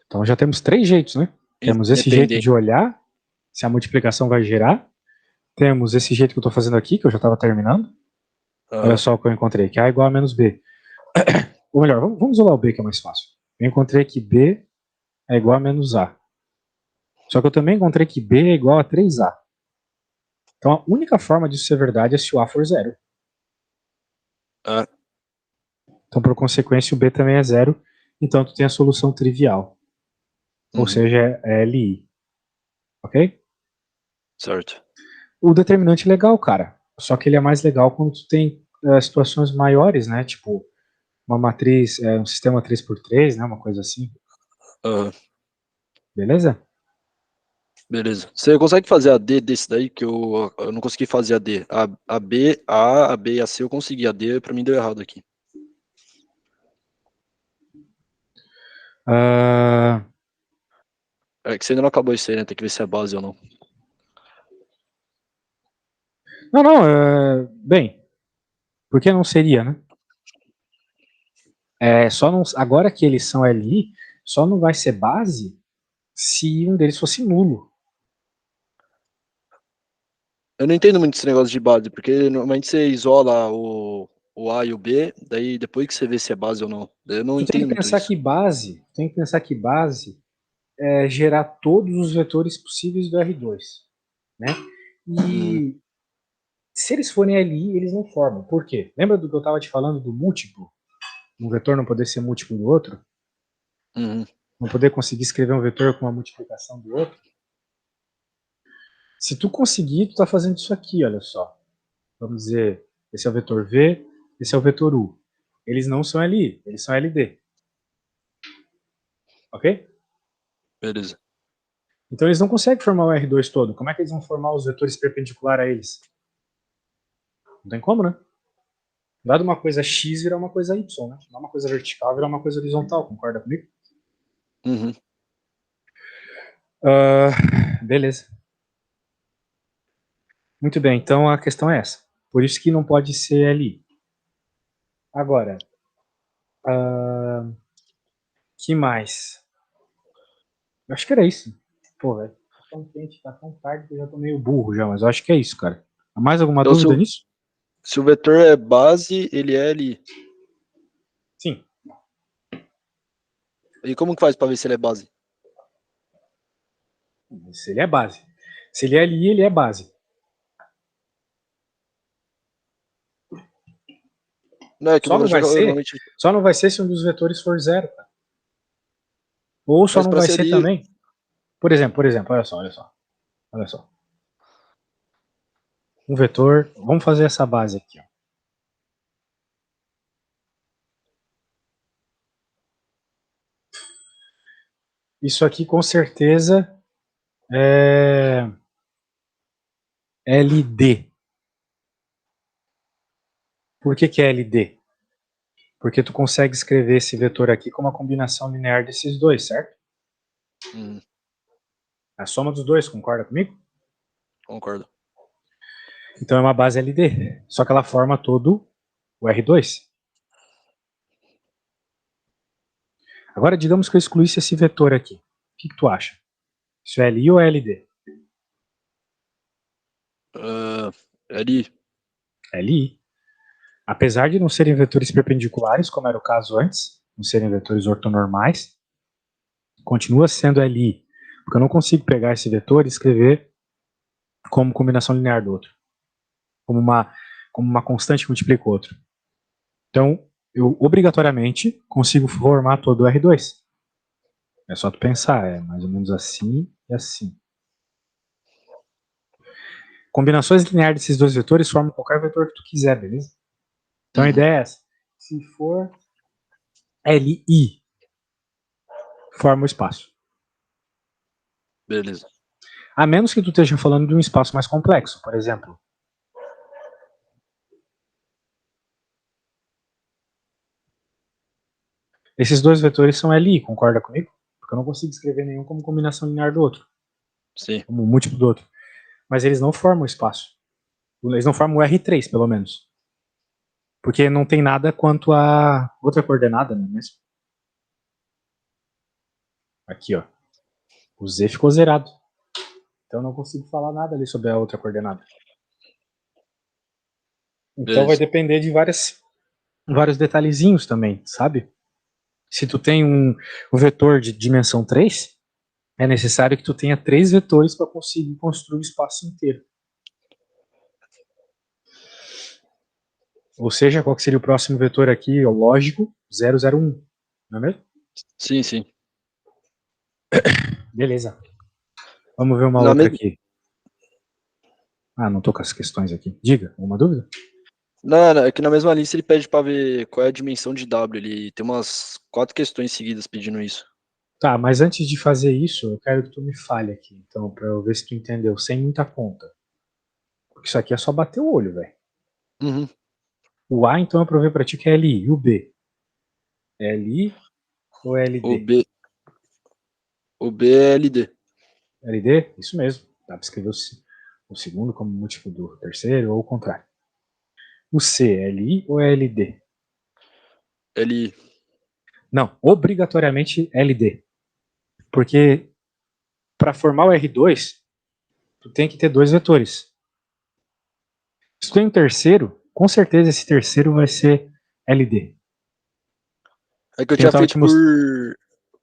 Então já temos três jeitos, né? Temos esse jeito independente. de olhar se a multiplicação vai gerar. Temos esse jeito que eu estou fazendo aqui, que eu já estava terminando. Olha Aham. só o que eu encontrei, que A é igual a menos B. Ou melhor, vamos usar o B, que é mais fácil. Eu encontrei que B é igual a menos A. Só que eu também encontrei que B é igual a 3A. Então a única forma disso ser verdade é se o A for zero. Ah, Então, por consequência, o B também é zero. Então, tu tem a solução trivial. Ou uhum, seja, é LI. Ok? certo. O determinante é legal, cara. Só que ele é mais legal quando tu tem situações maiores, né? Tipo, uma matriz, um sistema 3x3, né? Uma coisa assim. Aham, Beleza? beleza. Você consegue fazer a D desse daí, que eu não consegui fazer a D. A B, a B e a C eu consegui. A D pra mim deu errado aqui. Ah, É que você ainda não acabou isso aí, né? Tem que ver se é base ou não. não, não. Bem, por que não seria, né? Só não, agora que eles são LI, só não vai ser base se um deles fosse nulo. Eu não entendo muito esse negócio de base, porque normalmente você isola o A e o B, daí depois que você vê se é base ou não. Daí eu não Tu tem entendo que muito pensar isso. que base, tem que pensar que base é gerar todos os vetores possíveis do R2, né? Uhum, E se eles forem LI, eles não formam. Por quê? Lembra do que eu estava te falando do múltiplo? Um vetor não poder ser múltiplo do outro? uhum, Não poder conseguir escrever um vetor com uma multiplicação do outro? Se tu conseguir, tu tá fazendo isso aqui, olha só. Vamos dizer, esse é o vetor V, esse é o vetor U. Eles não são LI, eles são LD. Ok? beleza. Então eles não conseguem formar o R2 todo. Como é que eles vão formar os vetores perpendiculares a eles? Não tem como, né? Dado uma coisa X virar uma coisa Y, né? Não uma coisa vertical virar uma coisa horizontal, concorda comigo? Uhum. Beleza. Muito bem, então a questão é essa. Por isso que não pode ser LI. Agora, que mais? Eu acho que era isso. Pô, velho, tá tão quente, tá tão tarde que eu já tô meio burro já, mas eu acho que é isso, cara. Há mais alguma Então, dúvida nisso? se o vetor é base, ele é LI. Sim. E como que faz pra ver se ele é base? Se ele é base. Se ele é LI, ele é base. Não, é que Só não eu vai ser, normalmente. só não vai ser se um dos vetores for zero, cara. Ou só Mas não pra vai ser ser LI. também. Por exemplo, olha só. Um vetor, vamos fazer essa base aqui, ó. Isso aqui com certeza é LD. Por que é LD? Porque tu consegue escrever esse vetor aqui como uma combinação linear desses dois, certo? Uhum, A soma dos dois, concorda comigo? concordo. Então é uma base LD, só que ela forma todo o R2. Agora, digamos que eu excluísse esse vetor aqui. O que tu acha? Isso é LI ou é LD? LI. LI. Apesar de não serem vetores perpendiculares, como era o caso antes, não serem vetores ortonormais, continua sendo LI, porque eu não consigo pegar esse vetor e escrever como combinação linear do outro, como uma constante que multiplica o outro. Então, eu obrigatoriamente consigo formar todo o R2. É só tu pensar, é mais ou menos assim e assim. Combinações lineares desses dois vetores formam qualquer vetor que tu quiser, beleza? Então a ideia é essa. Se for LI, forma o espaço. Beleza. A menos que tu esteja falando de um espaço mais complexo, por exemplo. Esses dois vetores são LI, concorda comigo? Porque eu não consigo escrever nenhum como combinação linear do outro, Sim. como múltiplo do outro. Mas eles não formam espaço. Eles não formam o R3, pelo menos. Porque não tem nada quanto a outra coordenada, né? Aqui, ó. O Z ficou zerado. Então eu não consigo falar nada ali sobre a outra coordenada. Então vai Beleza. depender de vários detalhezinhos também, sabe? Se tu tem um vetor de dimensão 3, é necessário que tu tenha 3 vetores para conseguir construir o espaço inteiro. Ou seja, qual que seria o próximo vetor aqui? O lógico, 001. Não é mesmo? Sim, sim. Beleza. Vamos ver uma Na outra mesma. aqui. Ah, não tô com as questões aqui. Diga, alguma dúvida? Não, não, é que na mesma lista ele pede pra ver qual é a dimensão de W. Ele tem umas 4 questões seguidas pedindo isso. Tá, mas antes de fazer isso, eu quero que tu me fale aqui, então, para eu ver se tu entendeu, sem muita conta. Porque isso aqui é só bater o olho, velho. Uhum. O A, então, eu provei pra ti que é LI. E o B? LI ou O LD? B, o B é LD. LD? Isso mesmo. Dá pra escrever o segundo como múltiplo do terceiro ou o contrário. O C, LI ou LD? L. Não, obrigatoriamente LD. Porque para formar o R2, tu tem que ter dois vetores. Se tu tem um terceiro, com certeza esse terceiro vai ser LD. É que eu Que eu tinha tava te feito mostrando.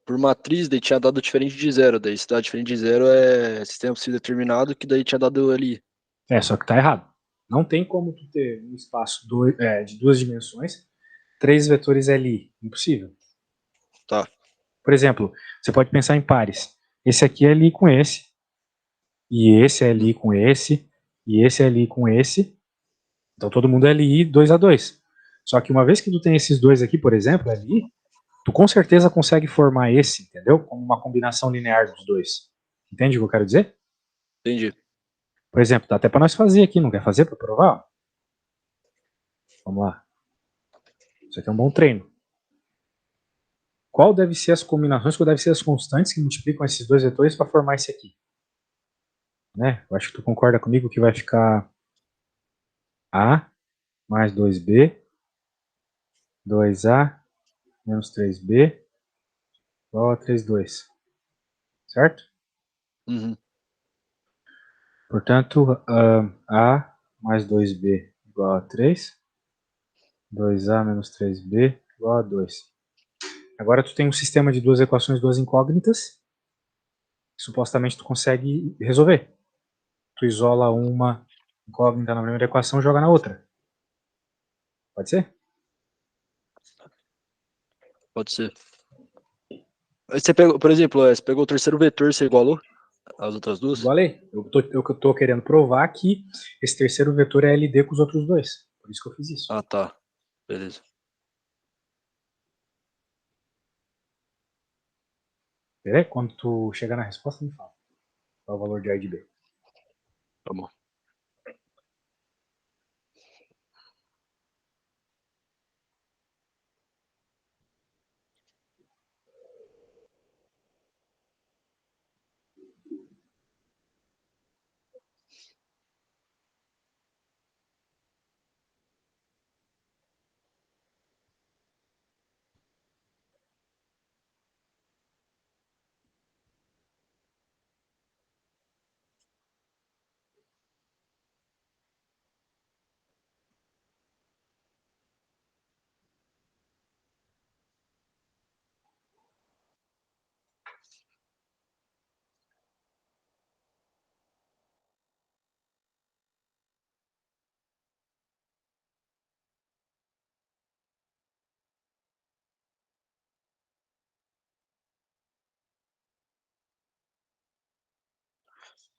por matriz, daí tinha dado diferente de zero. Daí se dá diferente de zero é sistema possível determinado, que daí tinha dado ali. É, só que tá errado. Não tem como tu ter um espaço de duas dimensões, três vetores LI. Impossível. Tá. Por exemplo, você pode pensar em pares. Esse aqui é LI com esse, e esse é LI com esse, e esse é LI com esse. Então todo mundo é LI 2 a 2. Só que uma vez que tu tem esses dois aqui, por exemplo, LI, tu com certeza consegue formar esse, entendeu? Como uma combinação linear dos dois. Entende o que eu quero dizer? Entendi. Por exemplo, dá até para nós fazer aqui, não quer fazer para provar? Vamos lá. Isso aqui é um bom treino. Qual deve ser as combinações, qual deve ser as constantes que multiplicam esses dois vetores para formar esse aqui? Né? Eu acho que tu concorda comigo que vai ficar A mais 2B, 2A menos 3B igual a 3,2. Certo? Uhum. Portanto, A mais 2B igual a 3, 2A menos 3B igual a 2. Agora tu tem um sistema de duas equações, duas incógnitas, que supostamente tu consegue resolver. Tu isola uma incógnita na primeira equação e joga na outra. Pode ser? Pode ser. Aí você pegou, por exemplo, você pegou o terceiro vetor, você igualou as outras duas? Igualei. Eu tô querendo provar que esse terceiro vetor é LD com os outros dois. Por isso que eu fiz isso. Ah, tá. Beleza. Beleza? Quando tu chegar na resposta, me fala. Qual é o valor de A e de B. Tá bom.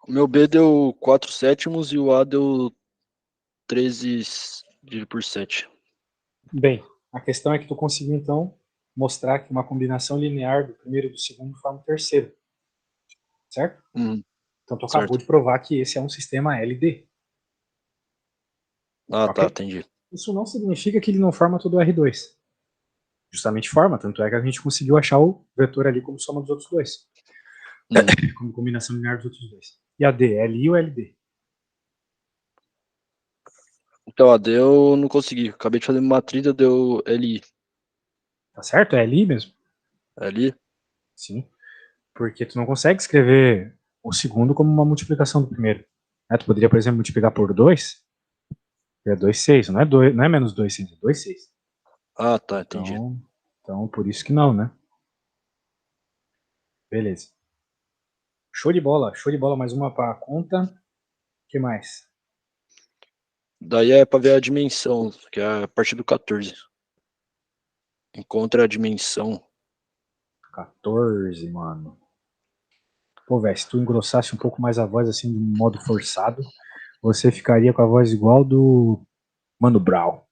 O meu B deu 4 sétimos e o A deu 13 dividido por 7. Bem, a questão é que tu conseguiu, então, mostrar que uma combinação linear do primeiro e do segundo forma o terceiro. Certo? Então tu acabou Certo. de provar que esse é um sistema LD. Ah, Ok? tá, entendi. Isso não significa que ele não forma todo o R2. Justamente forma, tanto é que a gente conseguiu achar o vetor ali como soma dos outros dois. Como combinação linear dos outros dois. E a D, LI ou LD? Então, a D eu não consegui. Acabei de fazer uma trilha, deu LI. Tá certo? É LI mesmo? LI? Sim. Porque tu não consegue escrever o segundo como uma multiplicação do primeiro. Tu poderia, por exemplo, multiplicar por 2, que é 2, 6. Não é, 2, não é menos 2, 6, é 2, 6. Ah, tá, entendi. Então, por isso que não, né? Beleza. Show de bola. Show de bola. Mais uma para a conta. O que mais? Daí é pra ver a dimensão, que é a partir do 14. Encontra a dimensão. 14, mano. Pô, velho, se tu engrossasse um pouco mais a voz, assim, de um modo forçado, você ficaria com a voz igual do Mano Brown.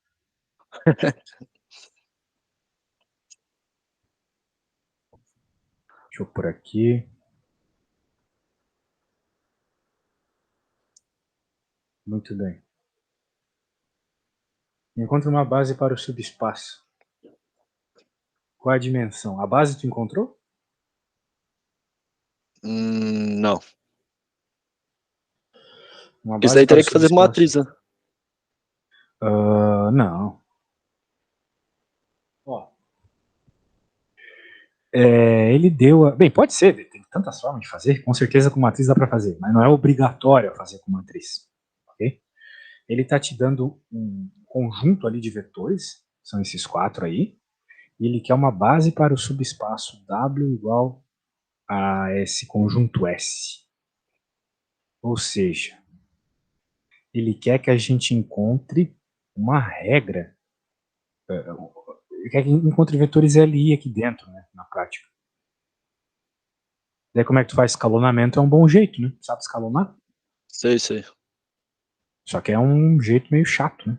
Deixa eu por aqui. Muito bem. Encontre uma base para o subespaço. Qual é a dimensão? A base tu encontrou? Não. Uma Isso base daí para o teria que fazer subespaço. matriz, né? Não. Ó, ele deu. Bem, pode ser, tem tantas formas de fazer, com certeza com matriz dá para fazer, mas não é obrigatório fazer com matriz. Ok? Ele está te dando um conjunto ali de vetores, são esses 4 aí, e ele quer uma base para o subespaço W igual a esse conjunto S. Ou seja, ele quer que a gente encontre uma regra, ele quer que encontre vetores LI aqui dentro, né, na prática. Daí como é que tu faz escalonamento? É um bom jeito, né? Sabe escalonar? Sei. Só que é um jeito meio chato, né?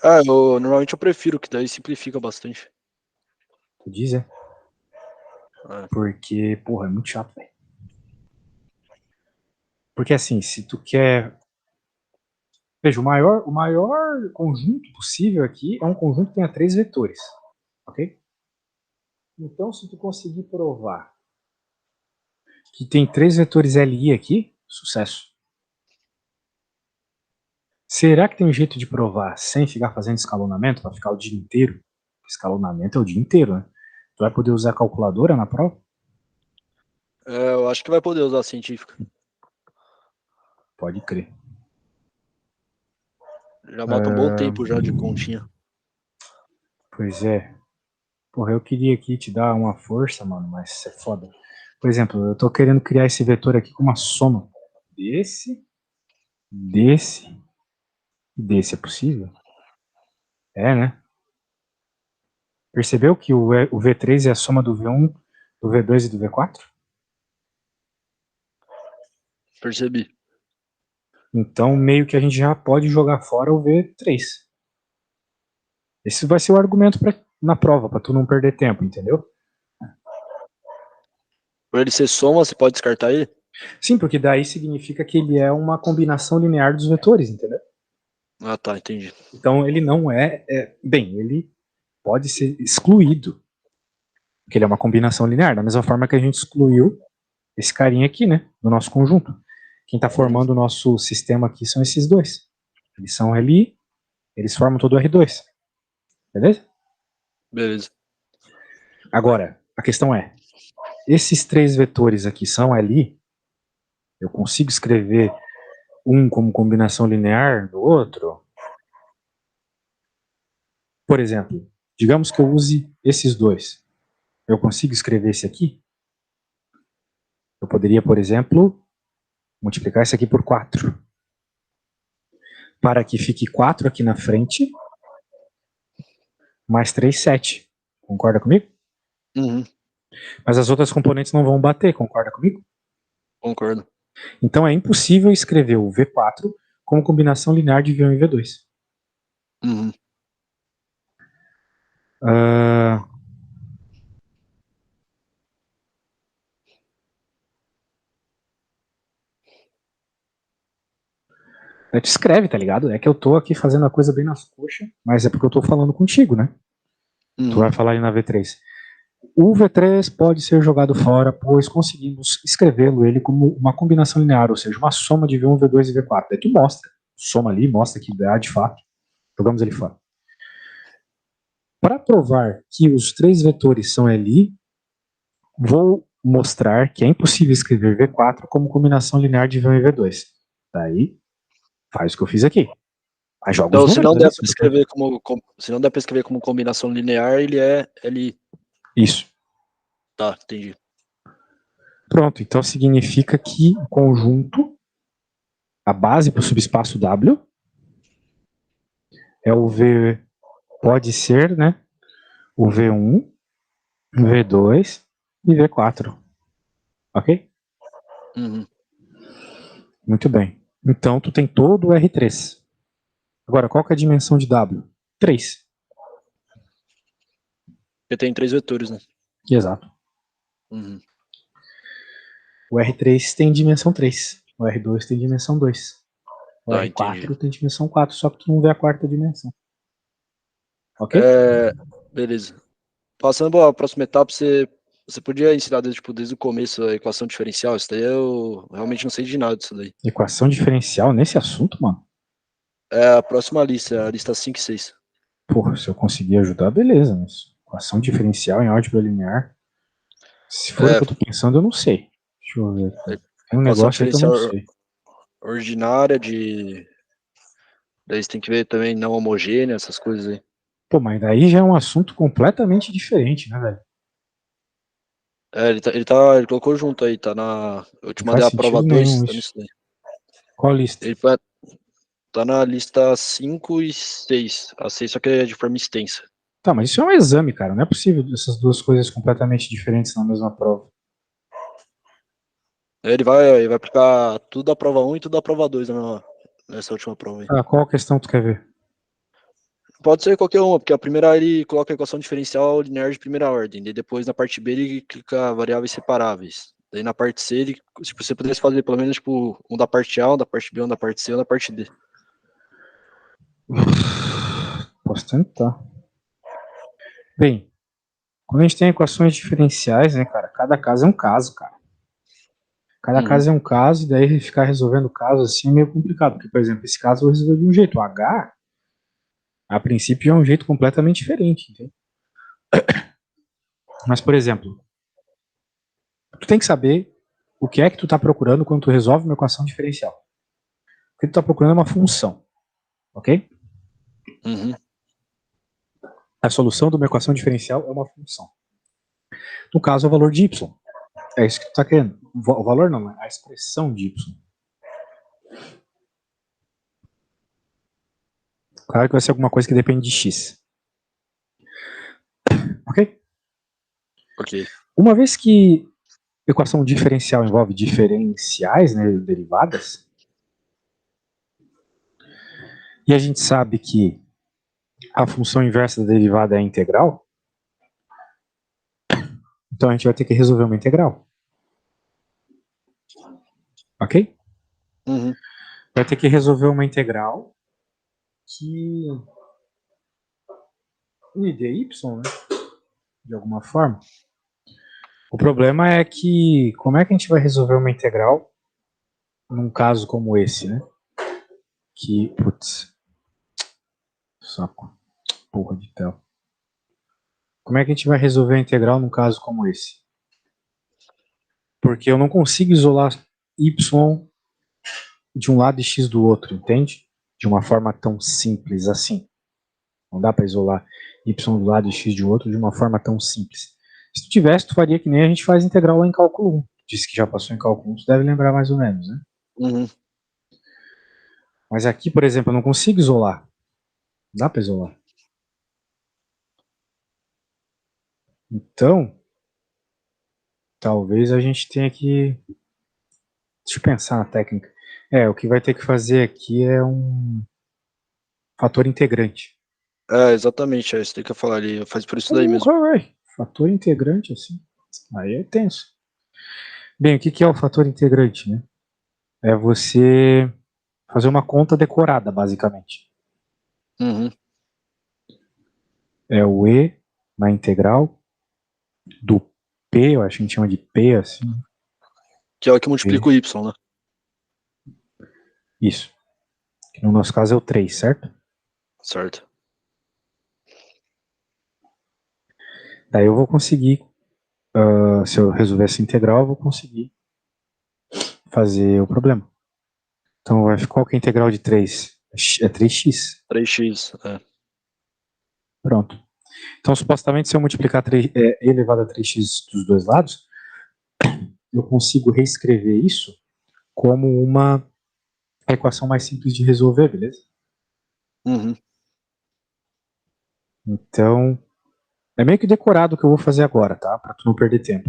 Ah, normalmente eu prefiro, que daí simplifica bastante. Tu diz, é? É. Porque, porra, é muito chato, velho. Porque assim, se tu quer. Veja, o maior conjunto possível aqui é um conjunto que tenha 3 vetores. Ok? Então, se tu conseguir provar que tem 3 vetores LI aqui, sucesso. Será que tem um jeito de provar sem ficar fazendo escalonamento, para ficar o dia inteiro? Escalonamento é o dia inteiro, né? Tu vai poder usar a calculadora na prova? Eu acho que vai poder usar a científica. Pode crer. Já mata um bom tempo já de continha. Pois é. Porra, eu queria aqui te dar uma força, mano, mas isso é foda. Por exemplo, eu tô querendo criar esse vetor aqui com uma soma desse e desse. É possível? É, né? Percebeu que o V3 é a soma do V1, do V2 e do V4? Percebi. Então, meio que a gente já pode jogar fora o V3. Esse vai ser o argumento na prova, para tu não perder tempo, entendeu? Por ele ser soma, você pode descartar ele? Sim, porque daí significa que ele é uma combinação linear dos vetores, entendeu? Ah, tá, entendi. Então ele não bem, ele pode ser excluído, porque ele é uma combinação linear, da mesma forma que a gente excluiu esse carinha aqui, né, do nosso conjunto. Quem está formando o nosso sistema aqui são esses dois. Eles são LI, eles formam todo o R2. Beleza? Beleza. Agora, a questão é, esses 3 vetores aqui são LI? Eu consigo escrever um como combinação linear do outro? Por exemplo, digamos que eu use esses dois. Eu consigo escrever esse aqui? Eu poderia, por exemplo, multiplicar isso aqui por 4. Para que fique 4 aqui na frente, mais 3, 7. Concorda comigo? Uhum, Mas as outras componentes não vão bater, concorda comigo? concordo. Então é impossível escrever o V4 como combinação linear de V1 e V2. Uhum. Uh... Tu escreve, tá ligado? É que eu tô aqui fazendo a coisa bem nas coxas, mas é porque eu tô falando contigo, né? Tu Uhum. vai falar aí na V3. O V3 pode ser jogado fora, pois conseguimos escrevê-lo ele como uma combinação linear, ou seja, uma soma de V1, V2 e V4. Daí tu mostra, soma ali, mostra que dá de fato, jogamos ele fora. Para provar que os três vetores são Li, vou mostrar que é impossível escrever V4 como combinação linear de V1 e V2. Daí, faz o que eu fiz aqui. Aí joga os Então, se números não ali, der para simples. escrever se não der para escrever como combinação linear, ele é LI. Isso. Tá, entendi. Pronto, então significa que o conjunto, a base para o subespaço W, é o V, pode ser, né? O V1, V2 e V4. Ok? Uhum. Muito bem. Então tu tem todo o R3. Agora, qual que é a dimensão de W? 3. Porque tem três vetores, né? Exato. Uhum. O R3 tem dimensão 3. O R2 tem dimensão 2. O Tá, entendi. R4 tem dimensão 4, só que tu não vê a quarta dimensão. Ok? Beleza. Passando para a próxima etapa, você podia ensinar desde o começo a equação diferencial? Isso daí eu realmente não sei de nada disso daí. Equação diferencial nesse assunto, mano? É a próxima lista, a lista 5 e 6. Porra, se eu conseguir ajudar, beleza. Mas equação diferencial em álgebra linear, se for o É, que eu tô pensando, eu não sei. Deixa eu ver aqui. Tem um equação negócio aí que eu não diferencial sei. ordinária de. Daí você tem que ver também não homogênea, essas coisas aí. Pô, mas daí já é um assunto completamente diferente, né, velho? Ele colocou junto aí, tá na. Eu te Não mandei faz a prova sentido 2, nenhum tá isso. nisso daí. Qual lista? Ele tá na lista 5 e 6. A 6 só que é de forma extensa. Tá, mas isso é um exame, cara. Não é possível essas duas coisas completamente diferentes na mesma prova. Ele vai aplicar tudo da prova um e tudo da prova 2 nessa última prova aí. Ah, qual questão tu quer ver? Pode ser qualquer uma, porque a primeira ele coloca a equação diferencial linear de primeira ordem. Daí depois na parte B ele clica variáveis separáveis. Daí na parte C, ele, se você pudesse fazer pelo menos tipo, um da parte A, um da parte B, um da parte C, um da parte D. Posso tentar. Bem, quando a gente tem equações diferenciais, né, cara, cada caso é um caso, cara. Cada Uhum. caso é um caso, e daí ficar resolvendo casos assim é meio complicado. Porque, por exemplo, esse caso eu vou resolver de um jeito. O H, a princípio, é um jeito completamente diferente. Entende? Mas, por exemplo, tu tem que saber o que é que tu está procurando quando tu resolve uma equação diferencial. O que tu está procurando é uma função, ok? Uhum. A solução de uma equação diferencial é uma função. No caso, é o valor de y. É isso que tu está querendo. O valor não, é a expressão de y. Claro que vai ser alguma coisa que depende de x. Ok? Ok. Uma vez que equação diferencial envolve diferenciais, né, derivadas, e a gente sabe que a função inversa da derivada é integral, então a gente vai ter que resolver uma integral. Ok? Uhum. Vai ter que resolver uma integral que me dê y, né, de alguma forma. O problema é que como é que a gente vai resolver uma integral num caso como esse, né? Que, putz, saco, porra de tel. Como é que a gente vai resolver a integral num caso como esse? Porque eu não consigo isolar y de um lado e x do outro, entende? De uma forma tão simples assim. Não dá para isolar y do lado e x de outro de uma forma tão simples. Se tu tivesse, tu faria que nem a gente faz integral lá em cálculo 1. Disse que já passou em cálculo 1, tu deve lembrar mais ou menos, né? Uhum. Mas aqui, por exemplo, eu não consigo isolar. Não dá para isolar. Então, talvez a gente tenha que... Deixa eu pensar na técnica. O que vai ter que fazer aqui é um fator integrante. Exatamente, é isso que eu falar ali. Faz por isso daí mesmo. Véi. Fator integrante, assim. Aí é tenso. Bem, o que é o fator integrante, né? É você fazer uma conta decorada, basicamente. Uhum. É o E na integral do P, eu acho que a gente chama de P, assim. Que é o que multiplica o Y, né? Isso. Que no nosso caso é o 3, certo? Certo. Daí eu vou conseguir, se eu resolver essa integral, eu vou conseguir fazer o problema. Então, qual que é a integral de 3? É 3x. 3x, Pronto. Então, supostamente, se eu multiplicar e elevado a 3x dos dois lados, eu consigo reescrever isso como uma equação mais simples de resolver, beleza? Uhum. Então, é meio que decorado o que eu vou fazer agora, tá? Para tu não perder tempo.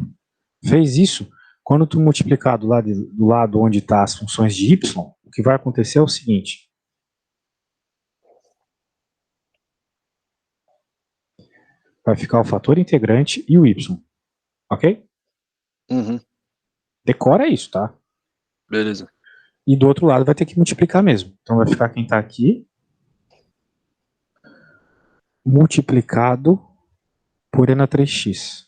Fez isso, quando tu multiplicar do lado onde está as funções de y, o que vai acontecer é o seguinte. Vai ficar o fator integrante e o y, ok? Uhum. Decora isso, tá? Beleza. E do outro lado vai ter que multiplicar mesmo. Então vai ficar quem está aqui multiplicado por e na 3x.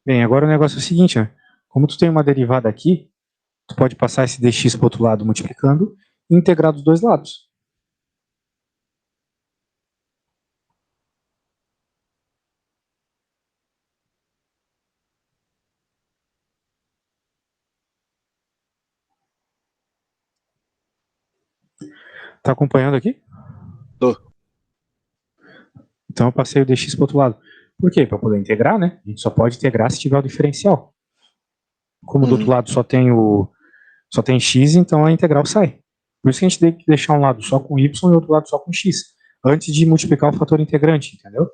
Bem, agora o negócio é o seguinte, né? Como tu tem uma derivada aqui, tu pode passar esse dx para o outro lado multiplicando e integrar dos dois lados. Tá acompanhando aqui? Tô. Então eu passei o dx para o outro lado. Por quê? Para poder integrar, né? A gente só pode integrar se tiver o diferencial. Como do outro Uhum. lado só tem x, então a integral sai. Por isso que a gente tem que deixar um lado só com y e outro lado só com x, antes de multiplicar o fator integrante, entendeu?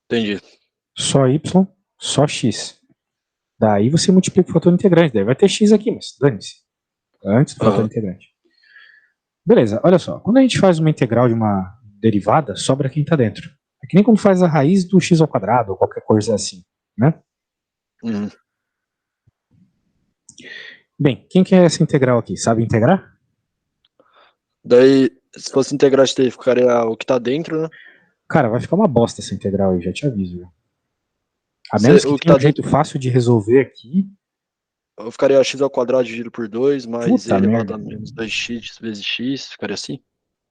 Entendi. Só y, só x. Daí você multiplica o fator integrante, daí vai ter x aqui, mas dane-se. Antes do fator Uhum. integrante. Beleza, olha só. Quando a gente faz uma integral de uma derivada, sobra quem está dentro. É que nem quando faz a raiz do x ao quadrado, ou qualquer coisa assim, né? Uhum. Bem, quem que é essa integral aqui? Sabe integrar? Daí, se fosse integrar isso daí, ficaria o que tá dentro, né? Cara, vai ficar uma bosta essa integral aí, já te aviso. Viu? A menos que O que tenha tá um jeito dentro, fácil de resolver aqui. eu ficaria x ao quadrado dividido por 2, mais e Puta elevado merda. a menos 2x vezes x, ficaria assim?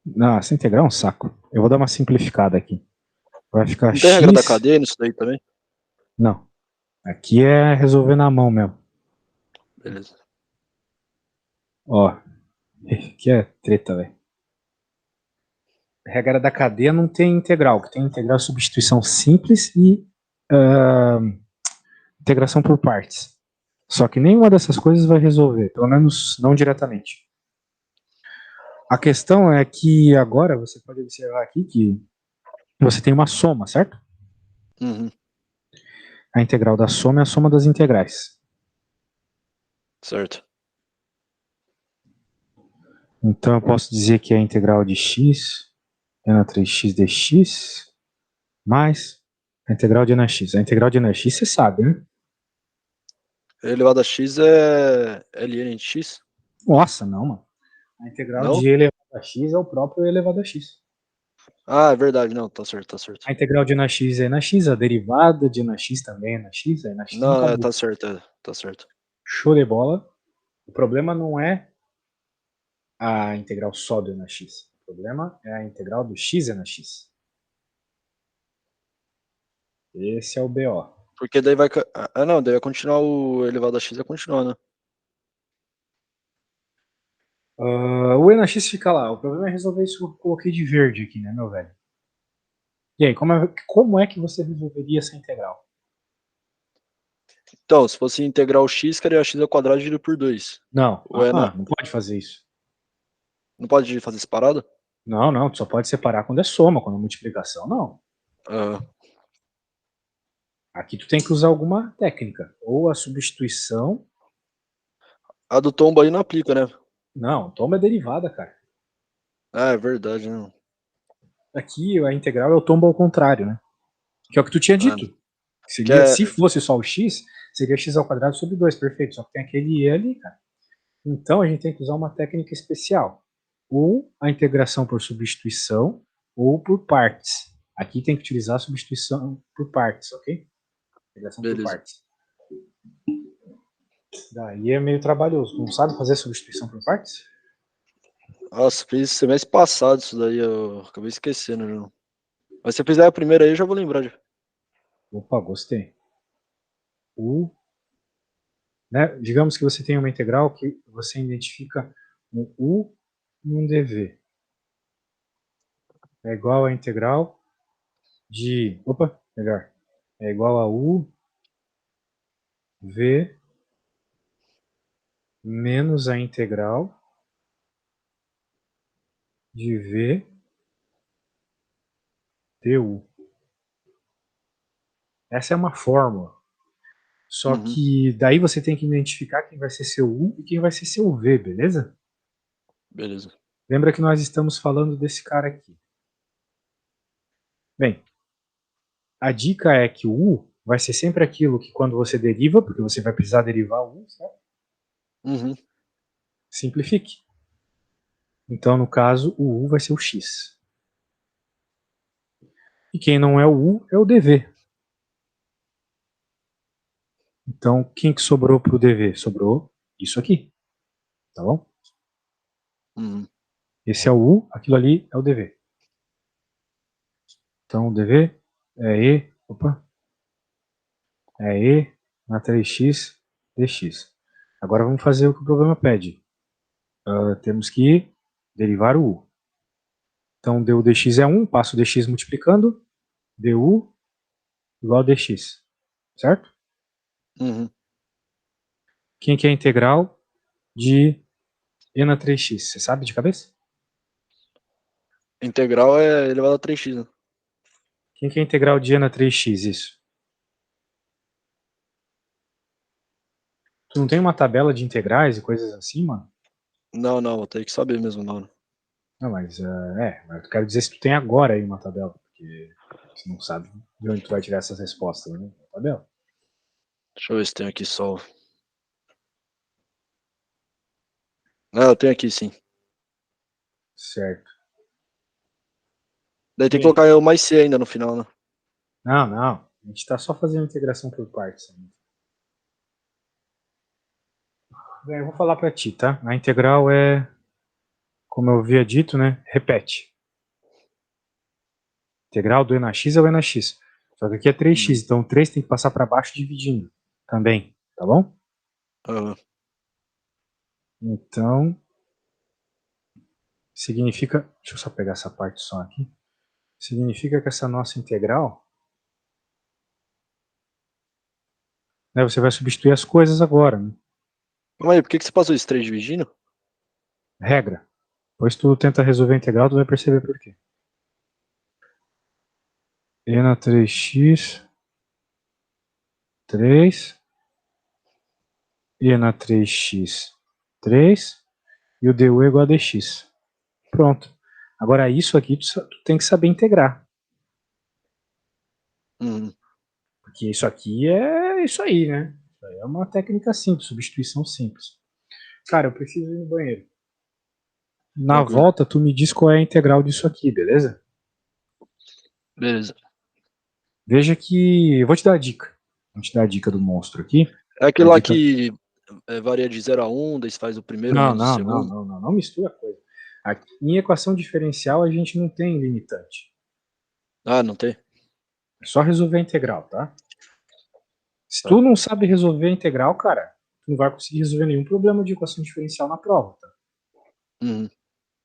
Não, essa integral é um saco. Eu vou dar uma simplificada aqui. Vai ficar Não tem regra da x. cadeia nisso daí também? Não. Aqui é resolver na mão mesmo. Beleza. Ó, aqui é treta, velho. Regra da cadeia não tem integral. O que tem integral é substituição simples e integração por partes. Só que nenhuma dessas coisas vai resolver, pelo menos não diretamente. A questão é que agora você pode observar aqui que você tem uma soma, certo? Uhum. A integral da soma é a soma das integrais. Certo. Então eu posso dizer que é a integral de x é na 3x dx mais a integral de nx. A integral de nx você sabe, né? Elevado a x é ln de x? Nossa, não, mano. A integral Não? de e elevado a x é o próprio e elevado a x. Ah, é verdade, não, tá certo, tá certo. A integral de nx é nx, a derivada de nx também é nx, é nx e Não, acabou. tá certo, tá certo. Show de bola. O problema não é a integral só do nx. O problema é a integral do x nx. Esse é o BO. Porque daí vai. Não, daí vai continuar o elevado a x, vai continuar, né? O nx fica lá. O problema é resolver isso que eu coloquei de verde aqui, né, meu velho? E aí, como é que você resolveria essa integral? Então, se fosse integrar o x, ficaria x ao quadrado dividido por 2. Não, Ou é na... não pode fazer isso. Não pode fazer separado? Não, tu só pode separar quando é soma, quando é multiplicação, não. Ah, Aqui tu tem que usar alguma técnica. Ou a substituição. a do tombo aí não aplica, né? Não, toma é derivada, cara. Ah, é verdade, né? Aqui a integral é o tombo ao contrário, né? Que é o que tu tinha Ah, dito. que Seria, é, se fosse só o x, seria x ao quadrado sobre 2, perfeito. Só que tem aquele e ali, cara. Então a gente tem que usar uma técnica especial. Ou a integração por substituição, ou por partes. Aqui tem que utilizar a substituição por partes, ok? Integração por beleza. partes. Daí é meio trabalhoso. Não sabe fazer substituição por partes? Nossa, fiz semestre passado isso daí, eu acabei esquecendo, já. Mas se eu fizer a primeira aí, eu já vou lembrar. Já. Opa, gostei. O, né, digamos que você tem uma integral que você identifica um U e um dv. É igual a integral de... Opa, melhor. É igual a U v menos a integral de v du. Essa é uma fórmula. Só Uhum, que daí você tem que identificar quem vai ser seu U e quem vai ser seu V, beleza? beleza. Lembra que nós estamos falando desse cara aqui. Bem, a dica é que o U vai ser sempre aquilo que quando você deriva, porque você vai precisar derivar o U, certo? Uhum, Simplifique. Então, no caso, o U vai ser o X. E quem não é o U é o dv. Então, quem que sobrou para o dv? Sobrou isso aqui, tá bom? uhum. Esse é o U, aquilo ali é o dv. Então, o dv é E, opa, é E na 3x dx. Agora vamos fazer o que o problema pede. Temos que derivar o U. Então, du dx é 1, passo o dx multiplicando, du igual a dx, certo? Uhum. Quem que é a integral de e na 3x? Você sabe de cabeça? Integral é elevado a 3x, né? Quem que é a integral de e na 3x? Isso. Tu não tem uma tabela de integrais e coisas assim, mano? Não, vou ter que saber mesmo, não. Né? Não, mas mas eu quero dizer se tu tem agora aí uma tabela, porque você não sabe de onde tu vai tirar essas respostas, né? Tabela. Deixa eu ver se tem aqui só. Ah, eu tenho aqui sim. Certo. Daí tem que Bem, colocar o mais C ainda no final, né? não. A gente está só fazendo integração por partes. Bem, eu vou falar para ti, tá? A integral é, como eu havia dito, né? Repete. Integral do e na x é o e na x. Só que aqui é 3x, Uhum. então o 3 tem que passar para baixo dividindo também, tá bom? Ah, Então, significa... Deixa eu só pegar essa parte só aqui. Significa que essa nossa integral, né, você vai substituir as coisas agora, né? calma aí, por que você passou isso 3 dividindo? Regra. Depois tu tenta resolver a integral, tu vai perceber por quê. E na 3x, 3, e na 3x, 3, e o du é igual a dx. Pronto. Agora isso aqui tu tem que saber integrar. Uhum. Porque isso aqui é isso aí, né? Isso aí é uma técnica simples, substituição simples. Cara, eu preciso ir no banheiro. Na Tranquilo. volta, tu me diz qual é a integral disso aqui, beleza? Beleza. Veja que. Eu vou te dar a dica. Vou te dar a dica do monstro aqui. É A aquilo lá dica. que varia de 0 a 1, daí você faz o primeiro Não, menos o não, não, segundo. não, não. Não mistura coisa. Aqui, em equação diferencial, a gente não tem limitante. Ah, não tem? É só resolver a integral, tá? Se tu Tá. não sabe resolver a integral, cara, tu não vai conseguir resolver nenhum problema de equação diferencial na prova, tá? Uhum.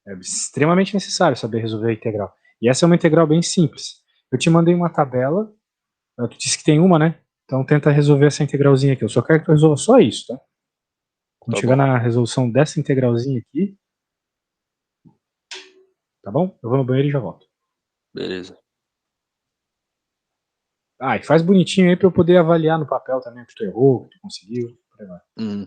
É extremamente necessário saber resolver a integral. E essa é uma integral bem simples. Eu te mandei uma tabela, tu disse que tem uma, né? Então tenta resolver essa integralzinha aqui. Eu só quero que tu resolva só isso, tá? Quando Tá chegar bom. na resolução dessa integralzinha aqui, tá bom? Eu vou no banheiro e já volto. Beleza. Ah, e faz bonitinho aí pra eu poder avaliar no papel também o que tu errou, o que tu conseguiu. Por aí vai. Uhum.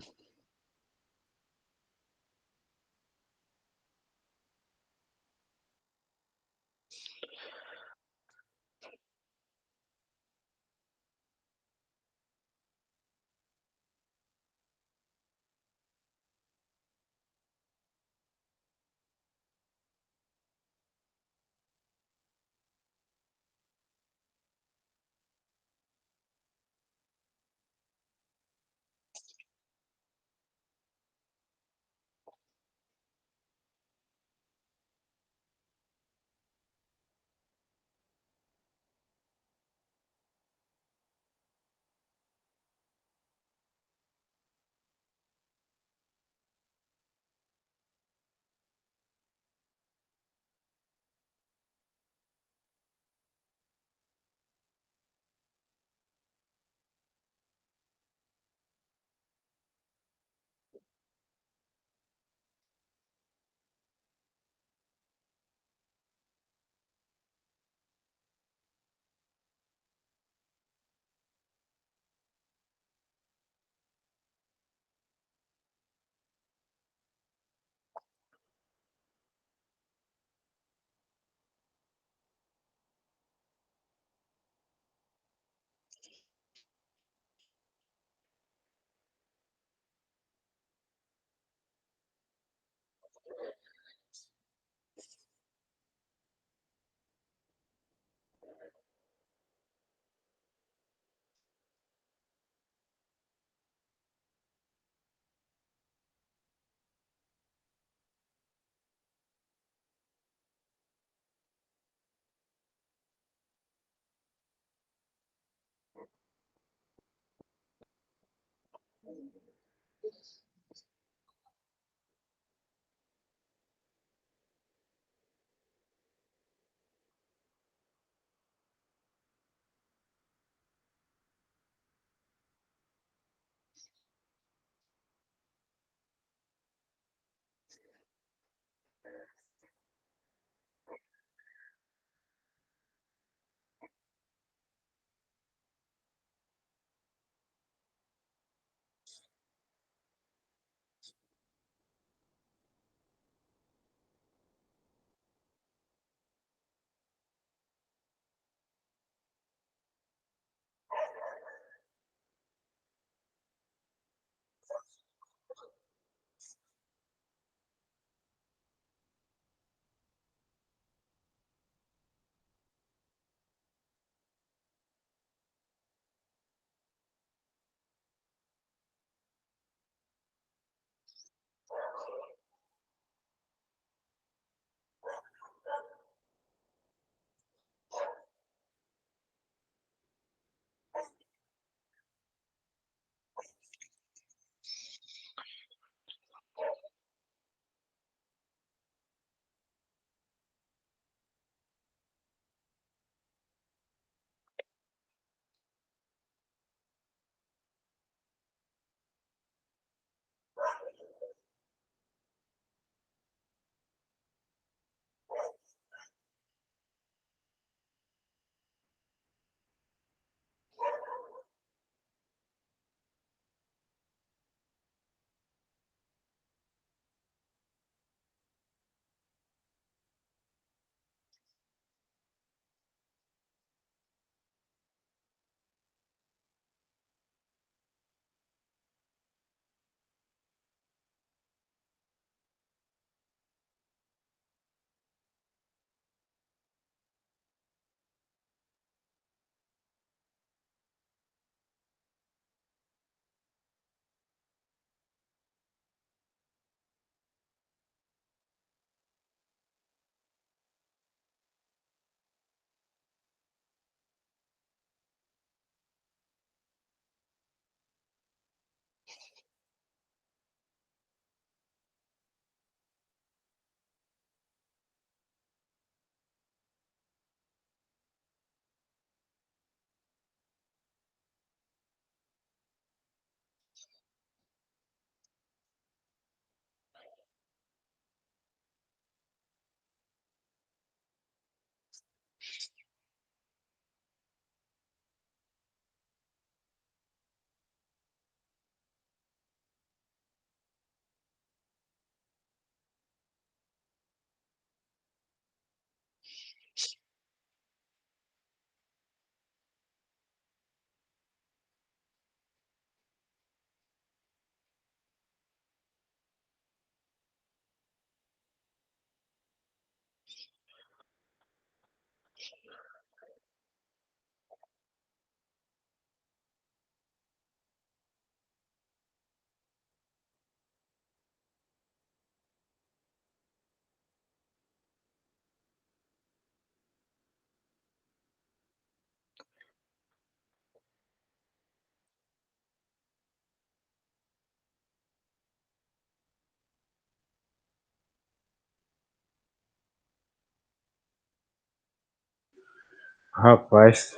Rapaz,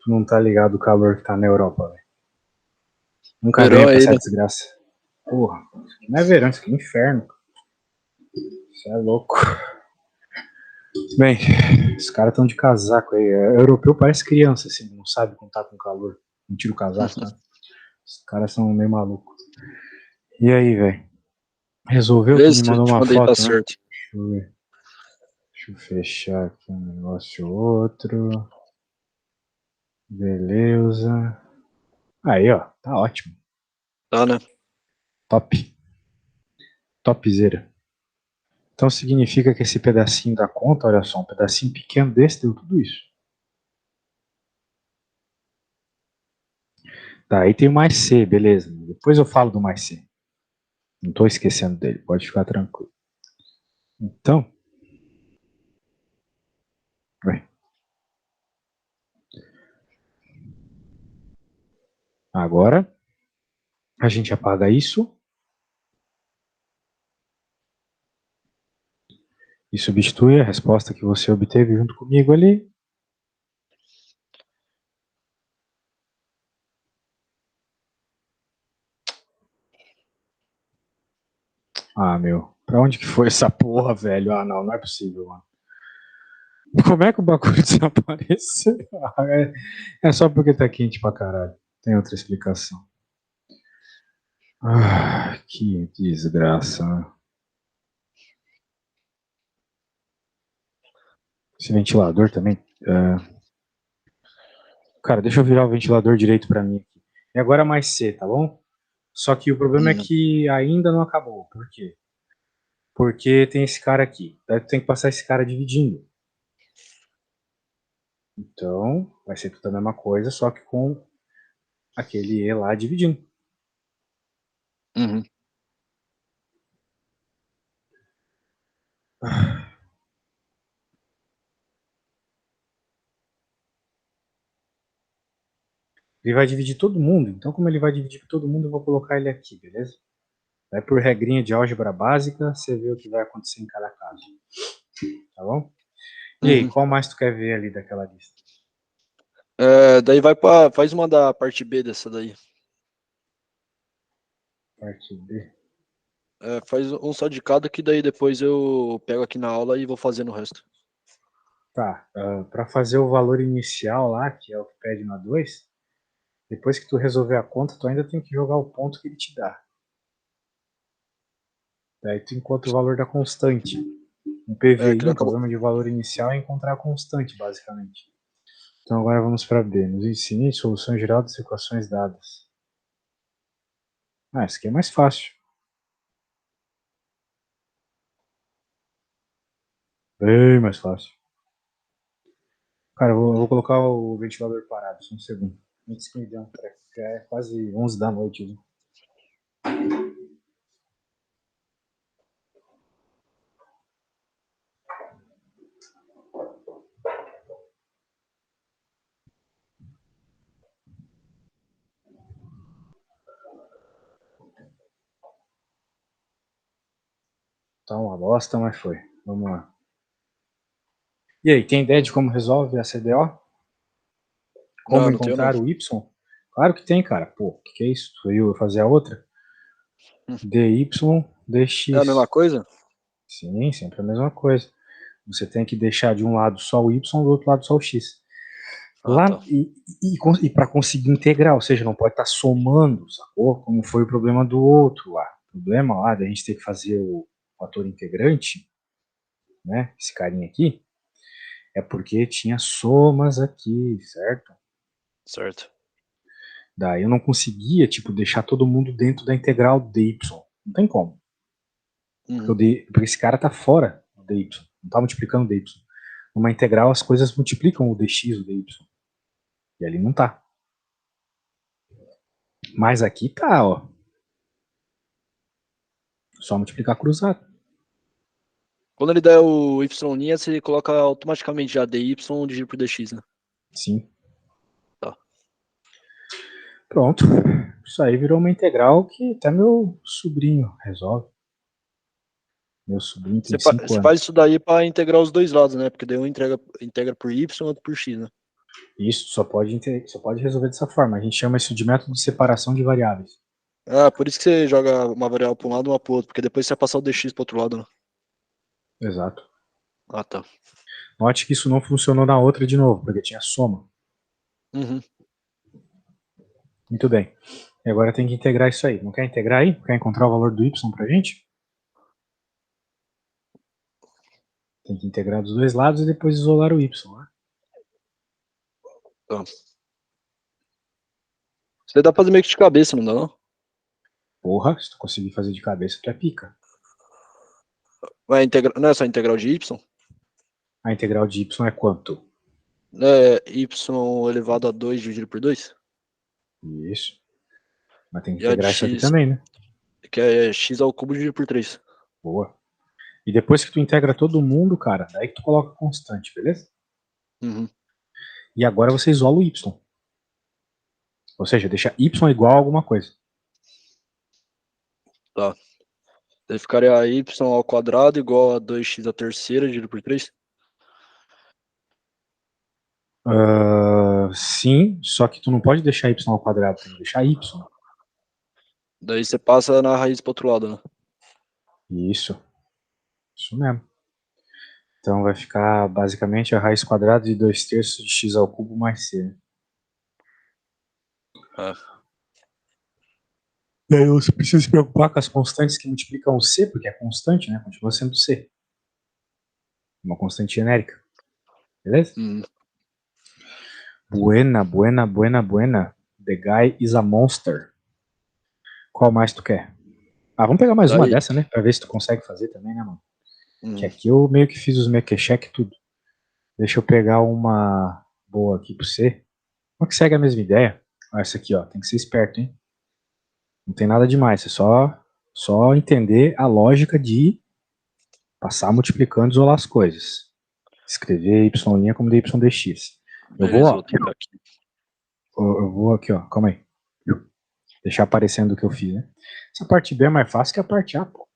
tu não tá ligado o calor que tá na Europa, velho. Nunca Verão venha pra aí, essa né? desgraça. Porra, isso aqui não é verão, isso aqui é inferno. Isso é louco. Bem, os caras estão de casaco aí. Europeu parece criança, assim, não sabe contar com calor. Não tira o casaco, sabe? Os caras são meio malucos. E aí, velho? Resolveu? Tu me Beleza, mandou te uma mandei, tá foto, né? certo. Deixa eu ver. Deixa eu fechar aqui um negócio outro. Beleza. Aí, ó. Tá ótimo. Tá, né? Top. Topzera. Então significa que esse pedacinho da conta, olha só, um pedacinho pequeno desse deu tudo isso. Tá, aí tem o mais C, beleza. Depois eu falo do mais C. Não tô esquecendo dele, pode ficar tranquilo. Então, bem, agora a gente apaga isso e substitui a resposta que você obteve junto comigo ali. Ah, meu, pra onde que foi essa porra, velho? Ah, não, não é possível, mano. Como é que o bagulho desapareceu? Ah, é só porque tá quente pra caralho. Tem outra explicação. Ah, que desgraça. Esse ventilador também. Cara, deixa eu virar o ventilador direito pra mim aqui. E agora mais C, tá bom? Só que o problema é Uhum. que ainda não acabou. Por quê? Porque tem esse cara aqui. Daí tu tem que passar esse cara dividindo. Então, vai ser tudo a mesma coisa, só que com aquele E lá dividindo. Uhum. Ele vai dividir todo mundo. Então, como ele vai dividir todo mundo, eu vou colocar ele aqui, beleza? Vai por regrinha de álgebra básica, você vê o que vai acontecer em cada caso. Tá bom? E aí, Uhum. qual mais tu quer ver ali daquela lista? Daí vai pra. Faz uma da parte B dessa daí. Parte B. Faz um só de cada que daí depois eu pego aqui na aula e vou fazendo o resto. Tá. Para fazer o valor inicial lá, que é o que pede na 2, depois que tu resolver a conta, tu ainda tem que jogar o ponto que ele te dá. Daí tu encontra o valor da constante. Um Que PVI, não um acabou. problema de valor inicial, é encontrar a constante, basicamente. Então agora vamos para B. Nos ensine solução geral das equações dadas. Ah, isso aqui é mais fácil. Bem mais fácil. Cara, eu vou colocar o ventilador parado, só um segundo. Antes que me dê um treco, que é quase 11 da noite. Viu? Tá uma bosta, mas foi. Vamos lá. E aí, tem ideia de como resolve a CDO? Como Não, não tenho não. encontrar o Y? Claro que tem, cara. Pô, o que é isso? Tu ia fazer a outra? Hum. dy, É a mesma dx. coisa? Sim, sempre a mesma coisa. Você tem que deixar de um lado só o y, do outro lado só o x. Ah, Lá, tá. e para conseguir integrar, ou seja, não pode estar somando, sacou? Como foi o problema do outro lá. O problema lá da gente ter que fazer o fator integrante, né? Esse carinha aqui, é porque tinha somas aqui, certo? Certo. Daí eu não conseguia, tipo, deixar todo mundo dentro da integral dy. Não tem como. Uhum. Porque esse cara tá fora do dy. Não tá multiplicando o dy. Numa integral as coisas multiplicam o dx, o dy. E ali não tá. Mas aqui tá, ó. Só multiplicar cruzado. Quando ele der o y', você coloca automaticamente já dy dividido por dx, né? Sim. Tá. Pronto. Isso aí virou uma integral que até meu sobrinho resolve. Meu sobrinho tem Você 5 você faz anos. isso daí pra integrar os dois lados, né? Porque daí um integra por Y e outro por X, né? Isso só pode resolver dessa forma. A gente chama isso de método de separação de variáveis. Ah, por isso que você joga uma variável pra um lado e uma pro outro, porque depois você vai passar o dx pro outro lado, né? Exato. Ah, tá. Note que isso não funcionou na outra de novo, porque tinha soma. Uhum. Muito bem. E agora tem que integrar isso aí. Não quer integrar aí? Quer encontrar o valor do y pra gente? Tem que integrar dos dois lados e depois isolar o y, né? Tá. Isso daí dá pra fazer meio que de cabeça, não dá não? Porra, se tu conseguir fazer de cabeça, tu é pica. Vai integrar, não é só integral de Y? A integral de y é quanto? É Y elevado a 2 dividido por 2? Isso. Mas tem que E a de integrar isso aqui X, também, né? que é X ao cubo dividido por 3. Boa. E depois que tu integra todo mundo, cara, daí que tu coloca constante, beleza? Uhum. E agora você isola o y. Ou seja, deixa y igual a alguma coisa. Tá. Daí ficaria Y ao quadrado igual a 2x à terceira dividido por 3? Sim, só que tu não pode deixar y ao quadrado, tem que deixar y. Daí você passa na raiz pro outro lado, né? Isso mesmo. Então vai ficar basicamente a raiz quadrada de 2/3 de x ao cubo mais c. É. Daí você precisa se preocupar com as constantes que multiplicam o c, porque é constante, né? Continua sendo c. Uma constante genérica. Beleza? Uhum. Buena, buena, buena, buena. The guy is a monster. Qual mais tu quer? Ah, vamos pegar mais uma Daí, dessa, né? Pra ver se tu consegue fazer também, né, mano? Que uhum. aqui eu meio que fiz os mequecheque e tudo. Deixa eu pegar uma boa aqui pra você. Uma que segue a mesma ideia. Ah, essa aqui, ó. Tem que ser esperto, hein? Não tem nada demais. É só entender a lógica de passar multiplicando e isolar as coisas. Escrever y' como dy dx. Eu vou, Beleza, eu ó. vou tentar aqui. Eu vou aqui, ó. Calma aí. Deixar aparecendo o que eu fiz, né? Essa parte B é mais fácil que a parte A, pô.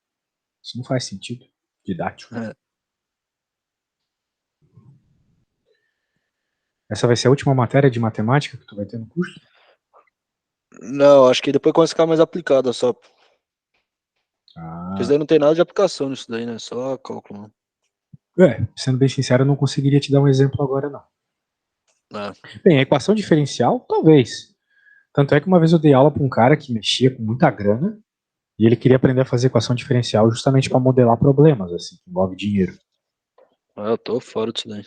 Isso não faz sentido. Didático. É. Essa vai ser a última matéria de matemática que tu vai ter no curso? Não, acho que depois começa a ficar mais aplicada só. Porque isso Ah. daí não tem nada de aplicação nisso daí, né? Só cálculo. Sendo bem sincero, eu não conseguiria te dar um exemplo agora, não. É. Bem, a equação diferencial, talvez. Tanto é que uma vez eu dei aula para um cara que mexia com muita grana e ele queria aprender a fazer equação diferencial justamente para modelar problemas, assim, que envolve dinheiro. Eu tô fora disso daí.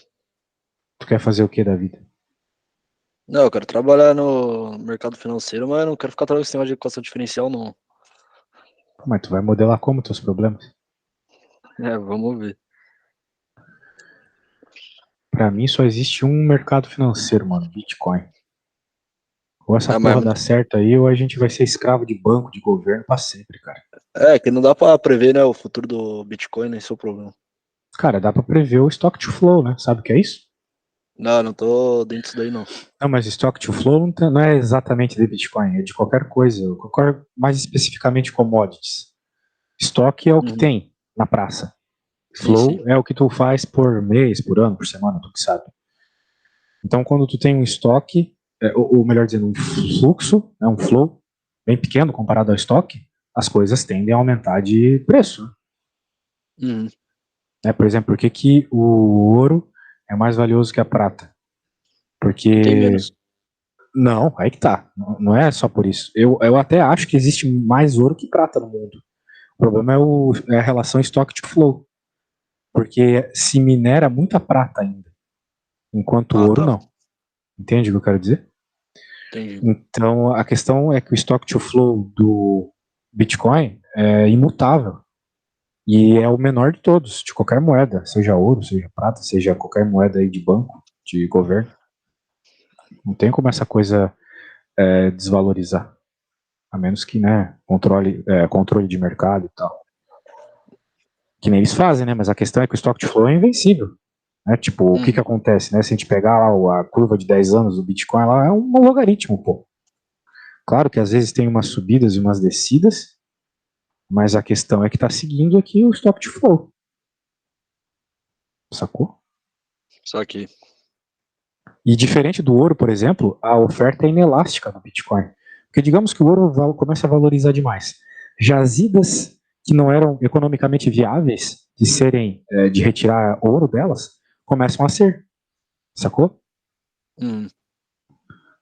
Tu quer fazer o que da vida? Não, eu quero trabalhar no mercado financeiro, mas eu não quero ficar trabalhando com esse negócio de equação diferencial, não. Mas tu vai modelar como teus problemas? É, vamos ver. Para mim só existe um mercado financeiro, mano, Bitcoin. Ou essa É, mas porra dá certo aí, ou a gente vai ser escravo de banco, de governo pra sempre, cara. é que não dá pra prever, né, o futuro do Bitcoin, né? Esse é o problema. Cara, dá pra prever o stock to flow, né? Sabe o que é isso? Não, não tô dentro disso daí, não. Não, mas stock to flow não é exatamente de Bitcoin, é de qualquer coisa, mais especificamente commodities. Estoque é o que Uhum. tem na praça. Sim, sim. Flow é o que tu faz por mês, por ano, por semana, tu que sabe. Então, quando tu tem um estoque, ou melhor dizendo, um fluxo, um flow bem pequeno comparado ao estoque, as coisas tendem a aumentar de preço. Uhum. Por exemplo, por que o ouro é mais valioso que a prata? Tem Porque menos. não, aí que tá. Não é só por isso. Eu até acho que existe mais ouro que prata no mundo. O problema é a relação estoque to flow. Porque se minera muita prata ainda, enquanto o Ah, ouro tá. não. Entende o que eu quero dizer? Entendi. Então a questão é que o estoque to flow do Bitcoin é imutável. E é o menor de todos, de qualquer moeda, seja ouro, seja prata, seja qualquer moeda aí de banco, de governo. Não tem como essa coisa desvalorizar. A menos que, né, controle de mercado e tal. Que nem eles fazem, né? Mas a questão é que o stock to flow é invencível. Né? Tipo, o que Uhum. que acontece, né? Se a gente pegar lá a curva de 10 anos do Bitcoin, lá é um logaritmo, pô. Claro que às vezes tem umas subidas e umas descidas, Mas a questão é que está seguindo aqui o stop to flow. Sacou? Só que. E diferente do ouro, por exemplo, a oferta é inelástica no Bitcoin. Porque digamos que o ouro começa a valorizar demais. Jazidas que não eram economicamente viáveis de serem, de retirar ouro delas, começam a ser. Sacou?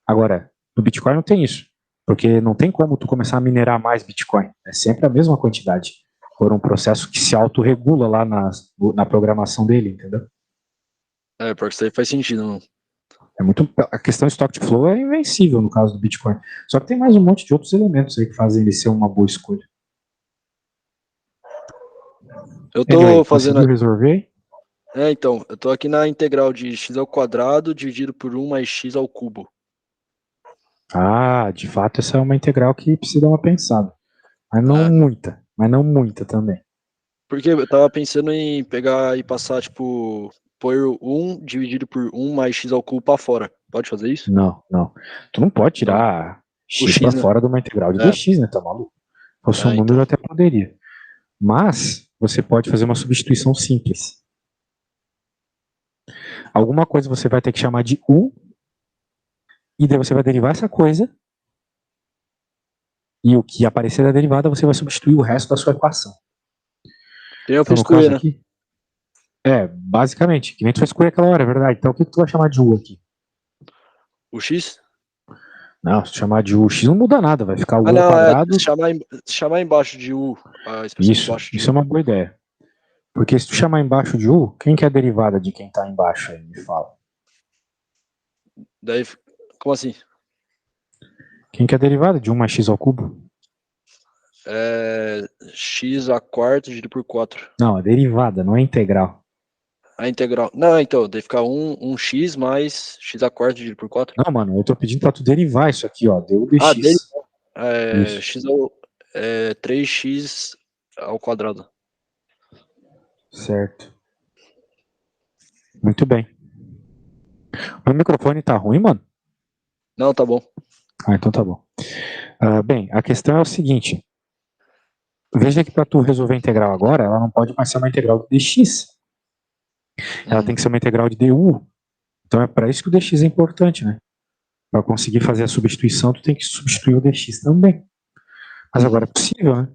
Agora, no Bitcoin não tem isso. Porque não tem como tu começar a minerar mais Bitcoin. É sempre a mesma quantidade. Por um processo que se autorregula lá na programação dele, entendeu? Porque isso aí faz sentido, não. A questão stock to flow é invencível no caso do Bitcoin. Só que tem mais um monte de outros elementos aí que fazem ele ser uma boa escolha. Eu tô Anyway, fazendo. conseguiu resolver? Então, eu tô aqui na integral de x ao quadrado dividido por 1 mais x ao cubo. Ah, de fato, essa é uma integral que precisa dar uma pensada. Mas não muita também. Porque eu tava pensando em pegar e passar, tipo, pôr 1 dividido por 1 mais x ao cubo pra fora. Pode fazer isso? Não. Tu não pode Não. tirar O x para x, né? fora de uma integral de dx, né? Tá maluco? Se fosse um número, Então. eu até poderia. Mas você pode fazer uma substituição simples. Alguma coisa você vai ter que chamar de u, e daí você vai derivar essa coisa, e o que aparecer da derivada você vai substituir o resto da sua equação. Tem eu Então, fiz no com E, caso né? aqui, basicamente, que nem tu fez com aquela hora, é verdade. Então, o que tu vai chamar de u aqui? O x? Não, se chamar de u, x não muda nada, vai ficar Ah, u ao não, quadrado. chamar embaixo de u. A expressão embaixo de Isso é u. uma boa ideia. Porque se tu chamar embaixo de u, quem que é a derivada de quem tá embaixo aí? Me fala. Daí, como assim? Quem que é a derivada de 1 mais x ao cubo? X a quarta dividido por 4. Não, a derivada, não é integral. A integral. Não, então, daí fica 1x mais x a quarta dividido por 4. Não, mano, eu tô pedindo pra tu derivar isso aqui, ó, du Dele dx. Isso, x 3x ao quadrado. certo. Muito bem. Meu microfone tá ruim, mano? Não, tá bom. Ah, então tá bom. Bem, a questão é o seguinte. Veja que para tu resolver a integral agora, ela não pode mais ser uma integral de dx. Ela tem que ser uma integral de du. Então é para isso que o dx é importante, né? Para conseguir fazer a substituição, tu tem que substituir o dx também. Mas agora é possível, né?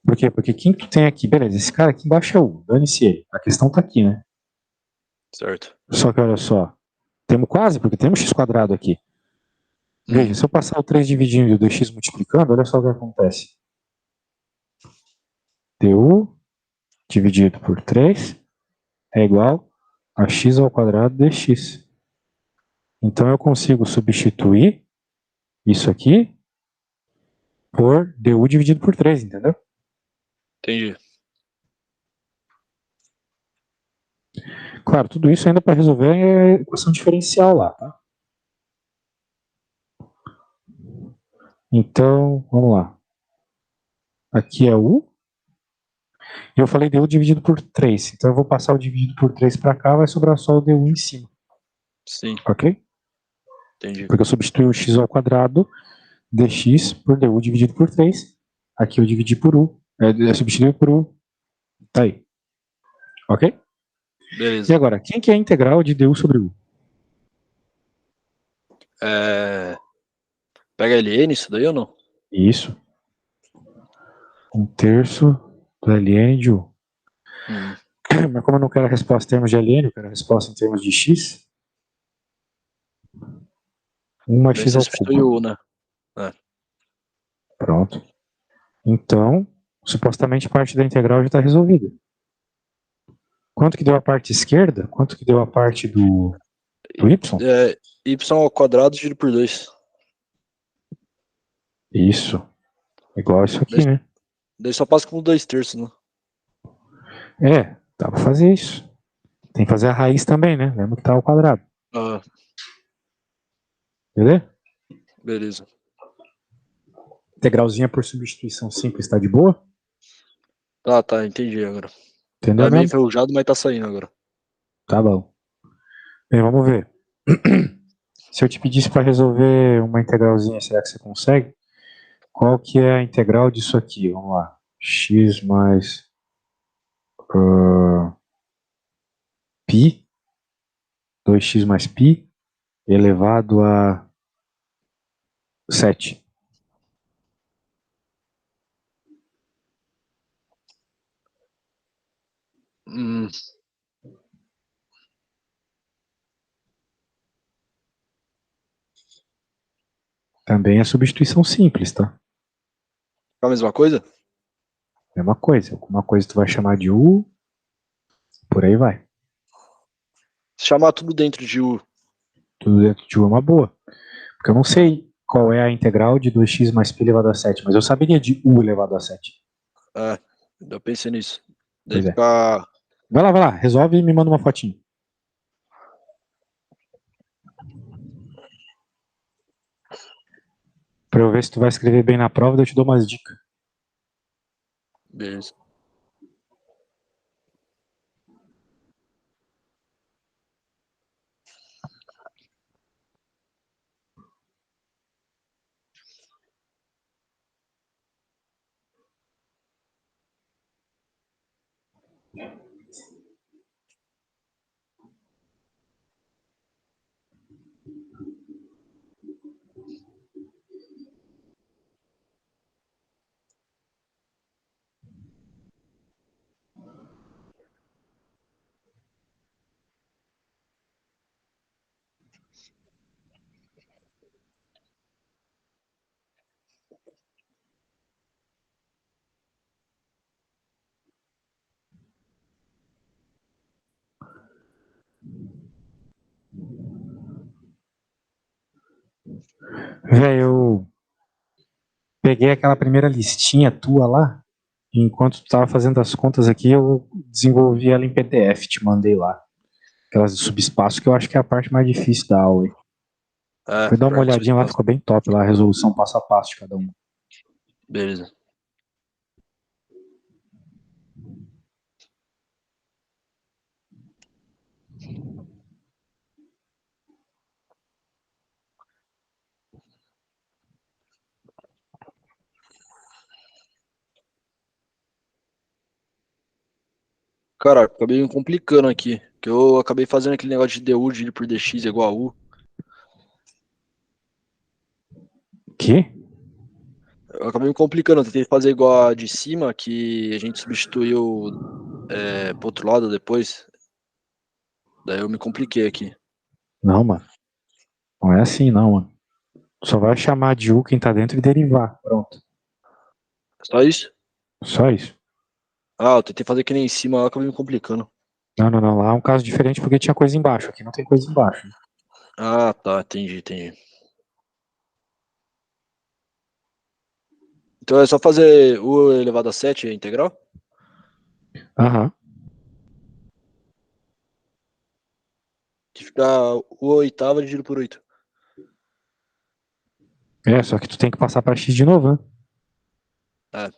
Por quê? Porque quem tu tem aqui, beleza, esse cara aqui embaixo é u, dane-se ele. A questão tá aqui, né? Certo. Só que olha só, temos quase, porque temos x quadrado aqui. Veja, se eu passar o 3 dividindo e o 2x multiplicando, olha só o que acontece. du dividido por 3 é igual a x ao quadrado dx. Então eu consigo substituir isso aqui por du dividido por 3, entendeu? Entendi. Claro, tudo isso ainda para resolver é equação diferencial lá, tá? Então, vamos lá. Aqui é u. E eu falei du dividido por 3. Então eu vou passar o dividido por 3 para cá, vai sobrar só o du em cima. Sim. Ok? Entendi. Porque eu substituí o x ao quadrado dx por du dividido por 3. Aqui eu dividi por u. Substituí por u. Tá aí. Ok? Beleza. E agora, quem que é a integral de du sobre u? Pega ln isso daí ou não? Isso. 1/3 do ln de u. Mas como eu não quero a resposta em termos de ln, eu quero a resposta em termos de x, 1 mais Daí x você ao substitui cubo. o, né? Pronto. Então, supostamente parte da integral já está resolvida. Quanto que deu a parte esquerda? Quanto que deu a parte do y? Y ao quadrado dividido por 2. Isso. Igual isso aqui, né? Daí só passa como 2/3, né? Dá pra fazer isso. Tem que fazer a raiz também, né? Lembra que tá ao quadrado. Ah, Beleza? beleza. Integralzinha por substituição simples, tá de boa? Tá, entendi agora. Entendeu Tá meio mesmo? enferrujado, mas tá saindo agora. Tá bom. Bem, vamos ver. Se eu te pedisse para resolver uma integralzinha, será que você consegue? Qual que é a integral disso aqui? Vamos lá. x mais π, 2x mais π, elevado a 7. Também é substituição simples, tá? É a mesma coisa? Mesma coisa. Alguma coisa tu vai chamar de u, por aí vai. Se chamar tudo dentro de U. Tudo dentro de u é uma boa. Porque eu não sei qual é a integral de 2x mais π elevado a 7, mas eu saberia de u elevado a 7. É, eu pensei nisso. Daí Pois é. fica... Vai lá, resolve e me manda uma fotinho. Pra eu ver se tu vai escrever bem na prova, eu te dou umas dicas. Beleza. Velho, eu peguei aquela primeira listinha tua lá, e enquanto tu tava fazendo as contas aqui, eu desenvolvi ela em PDF, te mandei lá. Aquelas de subespaço, que eu acho que é a parte mais difícil da aula. É, Foi dar uma pior que olhadinha lá, subespaço. ficou bem top lá, a resolução passo a passo de cada um. Beleza. Cara, acabei me complicando aqui. Que eu acabei fazendo aquele negócio de DU dividido por DX igual a U. Que? Eu acabei me complicando. Eu tentei fazer igual a de cima, que a gente substituiu pro outro lado depois. Daí eu me compliquei aqui. Não, mano. Não é assim, não, mano. Só vai chamar de u quem tá dentro e derivar. Pronto. Só isso? Só isso. Ah, eu tentei fazer que nem em cima, eu acabei me complicando. Não. Lá é um caso diferente porque tinha coisa embaixo. Aqui não tem coisa embaixo. Ah, tá, entendi. Então é só fazer U elevado a 7 integral? Aham. Que fica U oitava dividido por 8. É, só que tu tem que passar pra x de novo, né? É,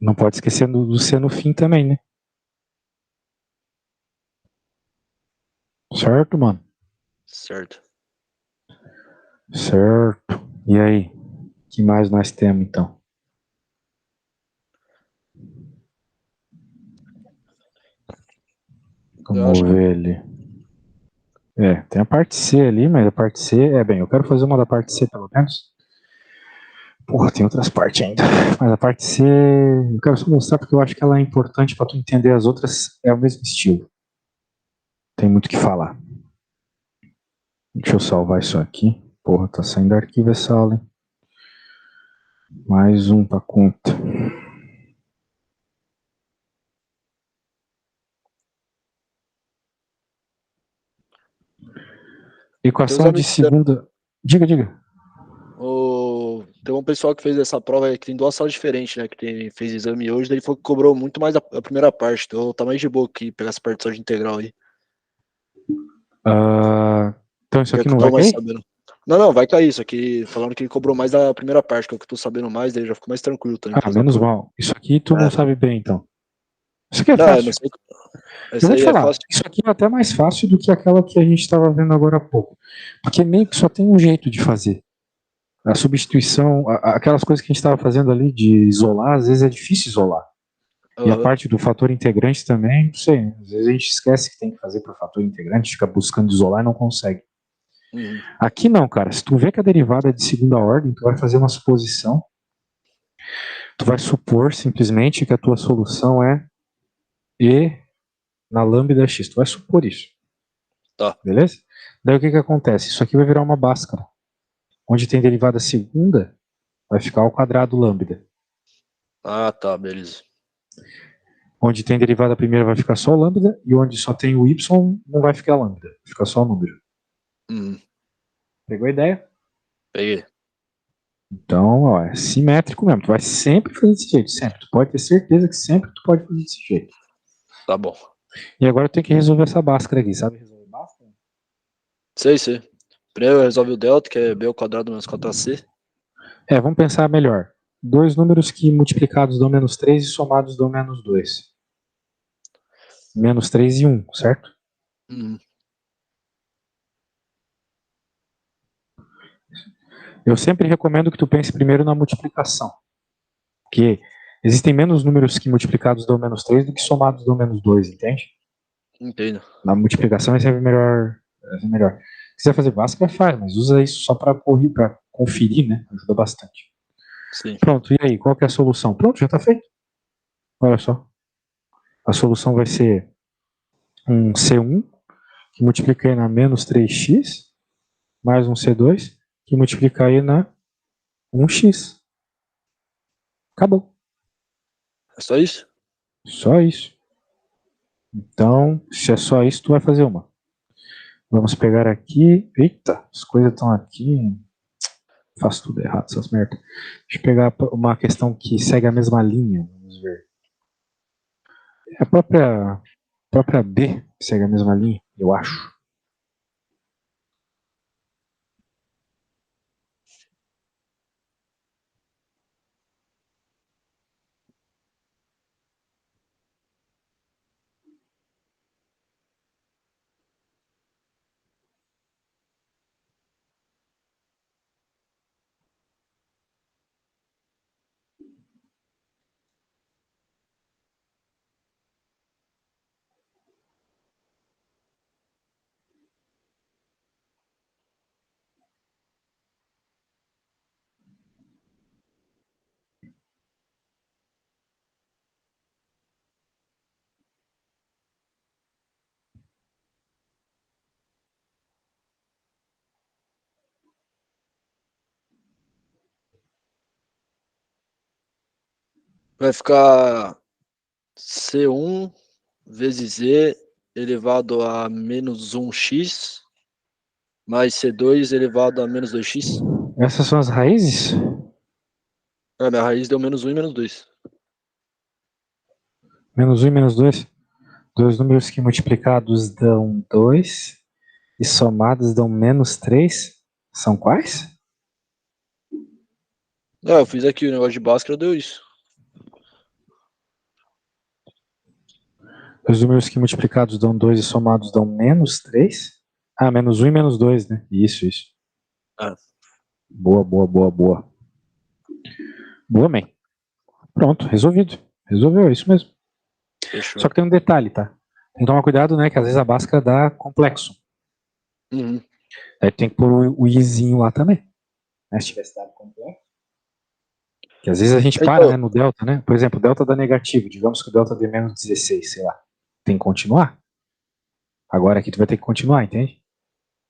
Não pode esquecer do c no fim também, né? Certo, mano? certo. Certo. E aí? O que mais nós temos, então? Eu acho Vamos que ver ali. É, tem a parte C ali, mas a parte C... É, bem, eu quero fazer uma da parte C, pelo menos. Porra, tem outras partes ainda. Mas a parte C... Eu quero só mostrar porque eu acho que ela é importante pra tu entender as outras. É o mesmo estilo. Tem muito o que falar. Deixa eu salvar isso aqui. Porra, tá saindo arquivo essa aula, hein? Mais um pra conta. tem uns Equação de amigos que segunda... Diga. tem um pessoal que fez essa prova aí que tem duas salas diferentes, né? Fez exame hoje, daí ele falou que cobrou muito mais a primeira parte. Então tá mais de boa aqui pegar essa parte só de integral aí. Então isso Que é o aqui que eu não tô vai mais cair? sabendo. Não, vai cair isso aqui. Falando que ele cobrou mais da primeira parte, que é o que eu tô sabendo mais, daí já ficou mais tranquilo também pra Ah, fazer a menos prova. mal. Isso aqui tu não É. sabe bem, então. Isso aqui é Não, eu não fácil. sei. Eu Essa vou te aí é falar, fácil. isso aqui é até mais fácil do que aquela que a gente estava vendo agora há pouco. Porque meio que só tem um jeito de fazer. A substituição, aquelas coisas que a gente estava fazendo ali de isolar, às vezes é difícil isolar. E a Aham. parte do fator integrante também, não sei, às vezes a gente esquece que tem que fazer por fator integrante, fica buscando isolar e não consegue. Uhum. Aqui não, cara, se tu vê que a derivada é de segunda ordem, tu vai fazer uma suposição, tu vai supor simplesmente que a tua solução é E na lambda x, tu vai supor isso, Tá. beleza? Daí o que que acontece? Isso aqui vai virar uma bhaskara. Onde tem derivada segunda, vai ficar ao quadrado lambda. Ah, tá, beleza. Onde tem derivada primeira vai ficar só o lambda, e onde só tem o y não vai ficar lambda, vai ficar só o número. Uhum. Pegou a ideia? Peguei. Então, ó, é simétrico mesmo. Tu vai sempre fazer desse jeito, sempre. Tu pode ter certeza que sempre tu pode fazer desse jeito. Tá bom. E agora eu tenho que resolver essa bhaskara aqui, sabe resolver bhaskara? Sei. Primeiro resolve o delta, que é b ao quadrado menos 4ac. Vamos pensar melhor. Dois números que multiplicados dão menos 3 e somados dão menos 2. Menos 3 e 1, certo? Uhum. Eu sempre recomendo que tu pense primeiro na multiplicação. Porque existem menos números que multiplicados dão menos 3 do que somados dão menos 2, entende? Entendo. Na multiplicação é sempre melhor. É melhor. Se quiser fazer básica, faz, mas usa isso só para conferir, né? Ajuda bastante. Sim. Pronto, e aí, qual que é a solução? Pronto, já está feito. Olha só. A solução vai ser um C1, que multiplica aí na menos 3x, mais um C2, que multiplica aí na 1x. Acabou. É só isso? Só isso. Então, se é só isso, tu vai fazer uma. Vamos pegar aqui. Eita, as coisas estão aqui. Faço tudo errado, essas merdas. Deixa eu pegar uma questão que segue a mesma linha. Vamos ver. É a própria B que segue a mesma linha, eu acho. Vai ficar C1 vezes E elevado a menos 1x mais C2 elevado a menos 2x. Essas são as raízes? Minha raiz deu menos 1 e menos 2. Menos 1 e menos 2. Dois números que multiplicados dão 2 e somados dão menos 3. São quais? Eu fiz aqui o negócio de Bhaskara, deu isso. Dois números que multiplicados dão 2 e somados dão menos 3. Ah, menos 1 e menos 2, né? Isso. Ah. Boa. Boa, man. Pronto, resolvido. Resolveu, é isso mesmo. Fechou. Só que tem um detalhe, tá? Tem que tomar cuidado, né? Que às vezes a Bhaskara dá complexo. Uhum. Aí tem que pôr o izinho lá também. Né? Se tivesse dado complexo. Que às vezes a gente para, Então, né, no delta, né? Por exemplo, o delta dá negativo. Digamos que o delta dê menos 16, sei lá. Tem que continuar. Agora aqui tu vai ter que continuar, entende?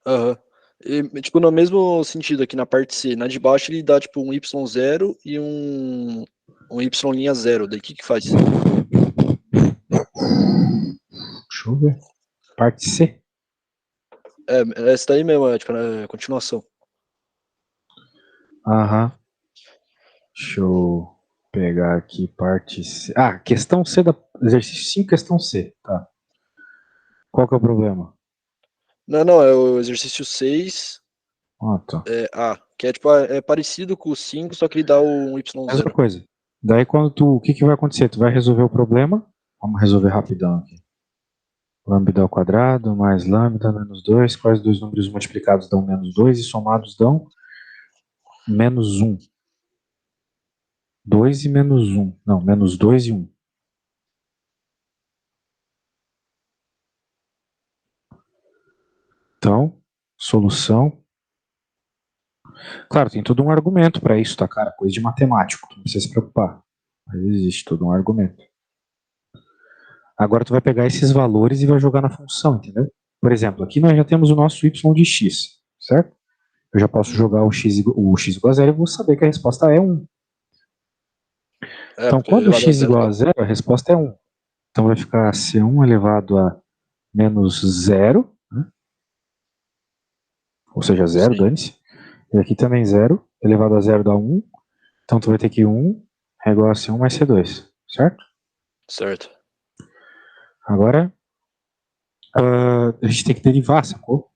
aham. E, tipo, no mesmo sentido aqui na parte C, na de baixo ele dá tipo um Y0 e um Y' zero. Daí o que faz? Deixa eu ver. Parte C. Essa daí mesmo, tipo, é continuação. Aham. Deixa eu pegar aqui parte C. Ah, questão C da. Exercício 5, questão C. Tá. Qual que é o problema? Não, é o exercício 6, Ah, tá. que é tipo, é parecido com o 5, só que ele dá um Mesma Y0. coisa. Daí quando tu. O que, que vai acontecer? Tu vai resolver o problema. Vamos resolver rapidão aqui. Lambda ao quadrado mais lambda menos 2. Quais dois números multiplicados dão menos 2 e somados dão menos 1. 2 e menos 1. Não, menos 2 e 1. Então, solução. Claro, tem todo um argumento para isso, tá, cara? Coisa de matemático, não precisa se preocupar. Mas existe todo um argumento. Agora tu vai pegar esses valores e vai jogar na função, entendeu? Por exemplo, aqui nós já temos o nosso y de x, certo? Eu já posso jogar o x igual a zero e vou saber que a resposta é 1. Então, Porque quando elevado a x zero igual dá a 1. zero, a resposta é 1. Então vai ficar C1 elevado a menos 0, né? Ou seja, 0, Sim, dane-se. E aqui também 0, elevado a 0 dá 1. Então tu vai ter que 1 é igual a C1 mais C2, certo? certo. Agora, a gente tem que derivar, sacou?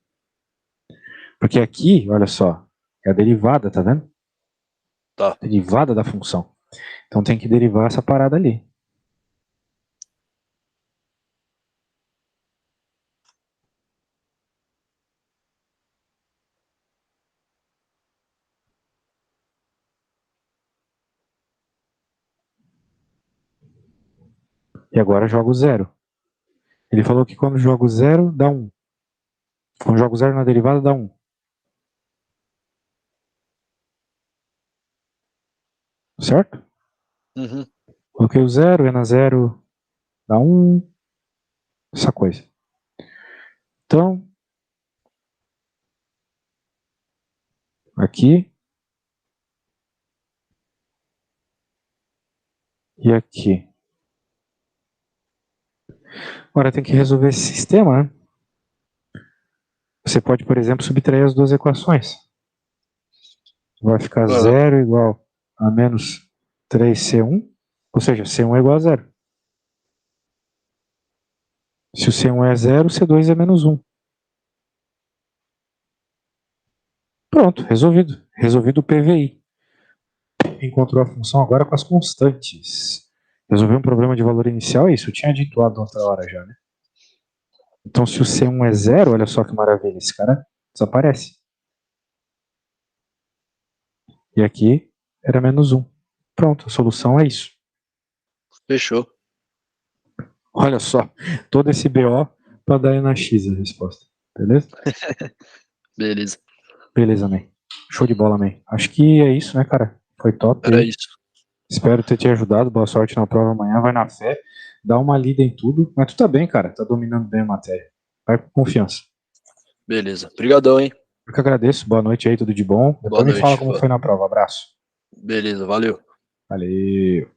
Porque aqui, olha só, é a derivada, tá vendo? Tá. Derivada da função. Então tem que derivar essa parada ali. E agora jogo 0. Ele falou que quando jogo 0, dá 1. Quando jogo 0 na derivada, dá 1. Certo? Uhum. Coloquei o 0, na 0 dá 1. Essa coisa. Então, aqui e aqui. Agora tem que resolver esse sistema, né? Você pode, por exemplo, subtrair as duas equações. Vai ficar Aham. 0 igual a menos 3C1, ou seja, C1 é igual a 0. Se o C1 é 0, o C2 é menos 1. Pronto, resolvido. Resolvido o PVI. Encontrou a função agora com as constantes. Resolveu um problema de valor inicial, é isso? Eu tinha dito lá da outra hora já, né? Então, se o C1 é 0, olha só que maravilha, esse cara desaparece. E aqui era menos 1. Pronto, a solução é isso. Fechou. Olha só, todo esse BO para dar na X a resposta. Beleza? Beleza. Beleza, man. Show de bola, man. Acho que é isso, né, cara? Foi top Era aí. isso. Espero ter te ajudado. Boa sorte na prova amanhã. Vai na fé. Dá uma lida em tudo. Mas tu tá bem, cara. Tá dominando bem a matéria. Vai com confiança. Beleza. Obrigadão, hein? Eu que agradeço. Boa noite aí, tudo de bom. Boa Depois me fala noite. como foi na prova. Abraço. Beleza, valeu. Valeu.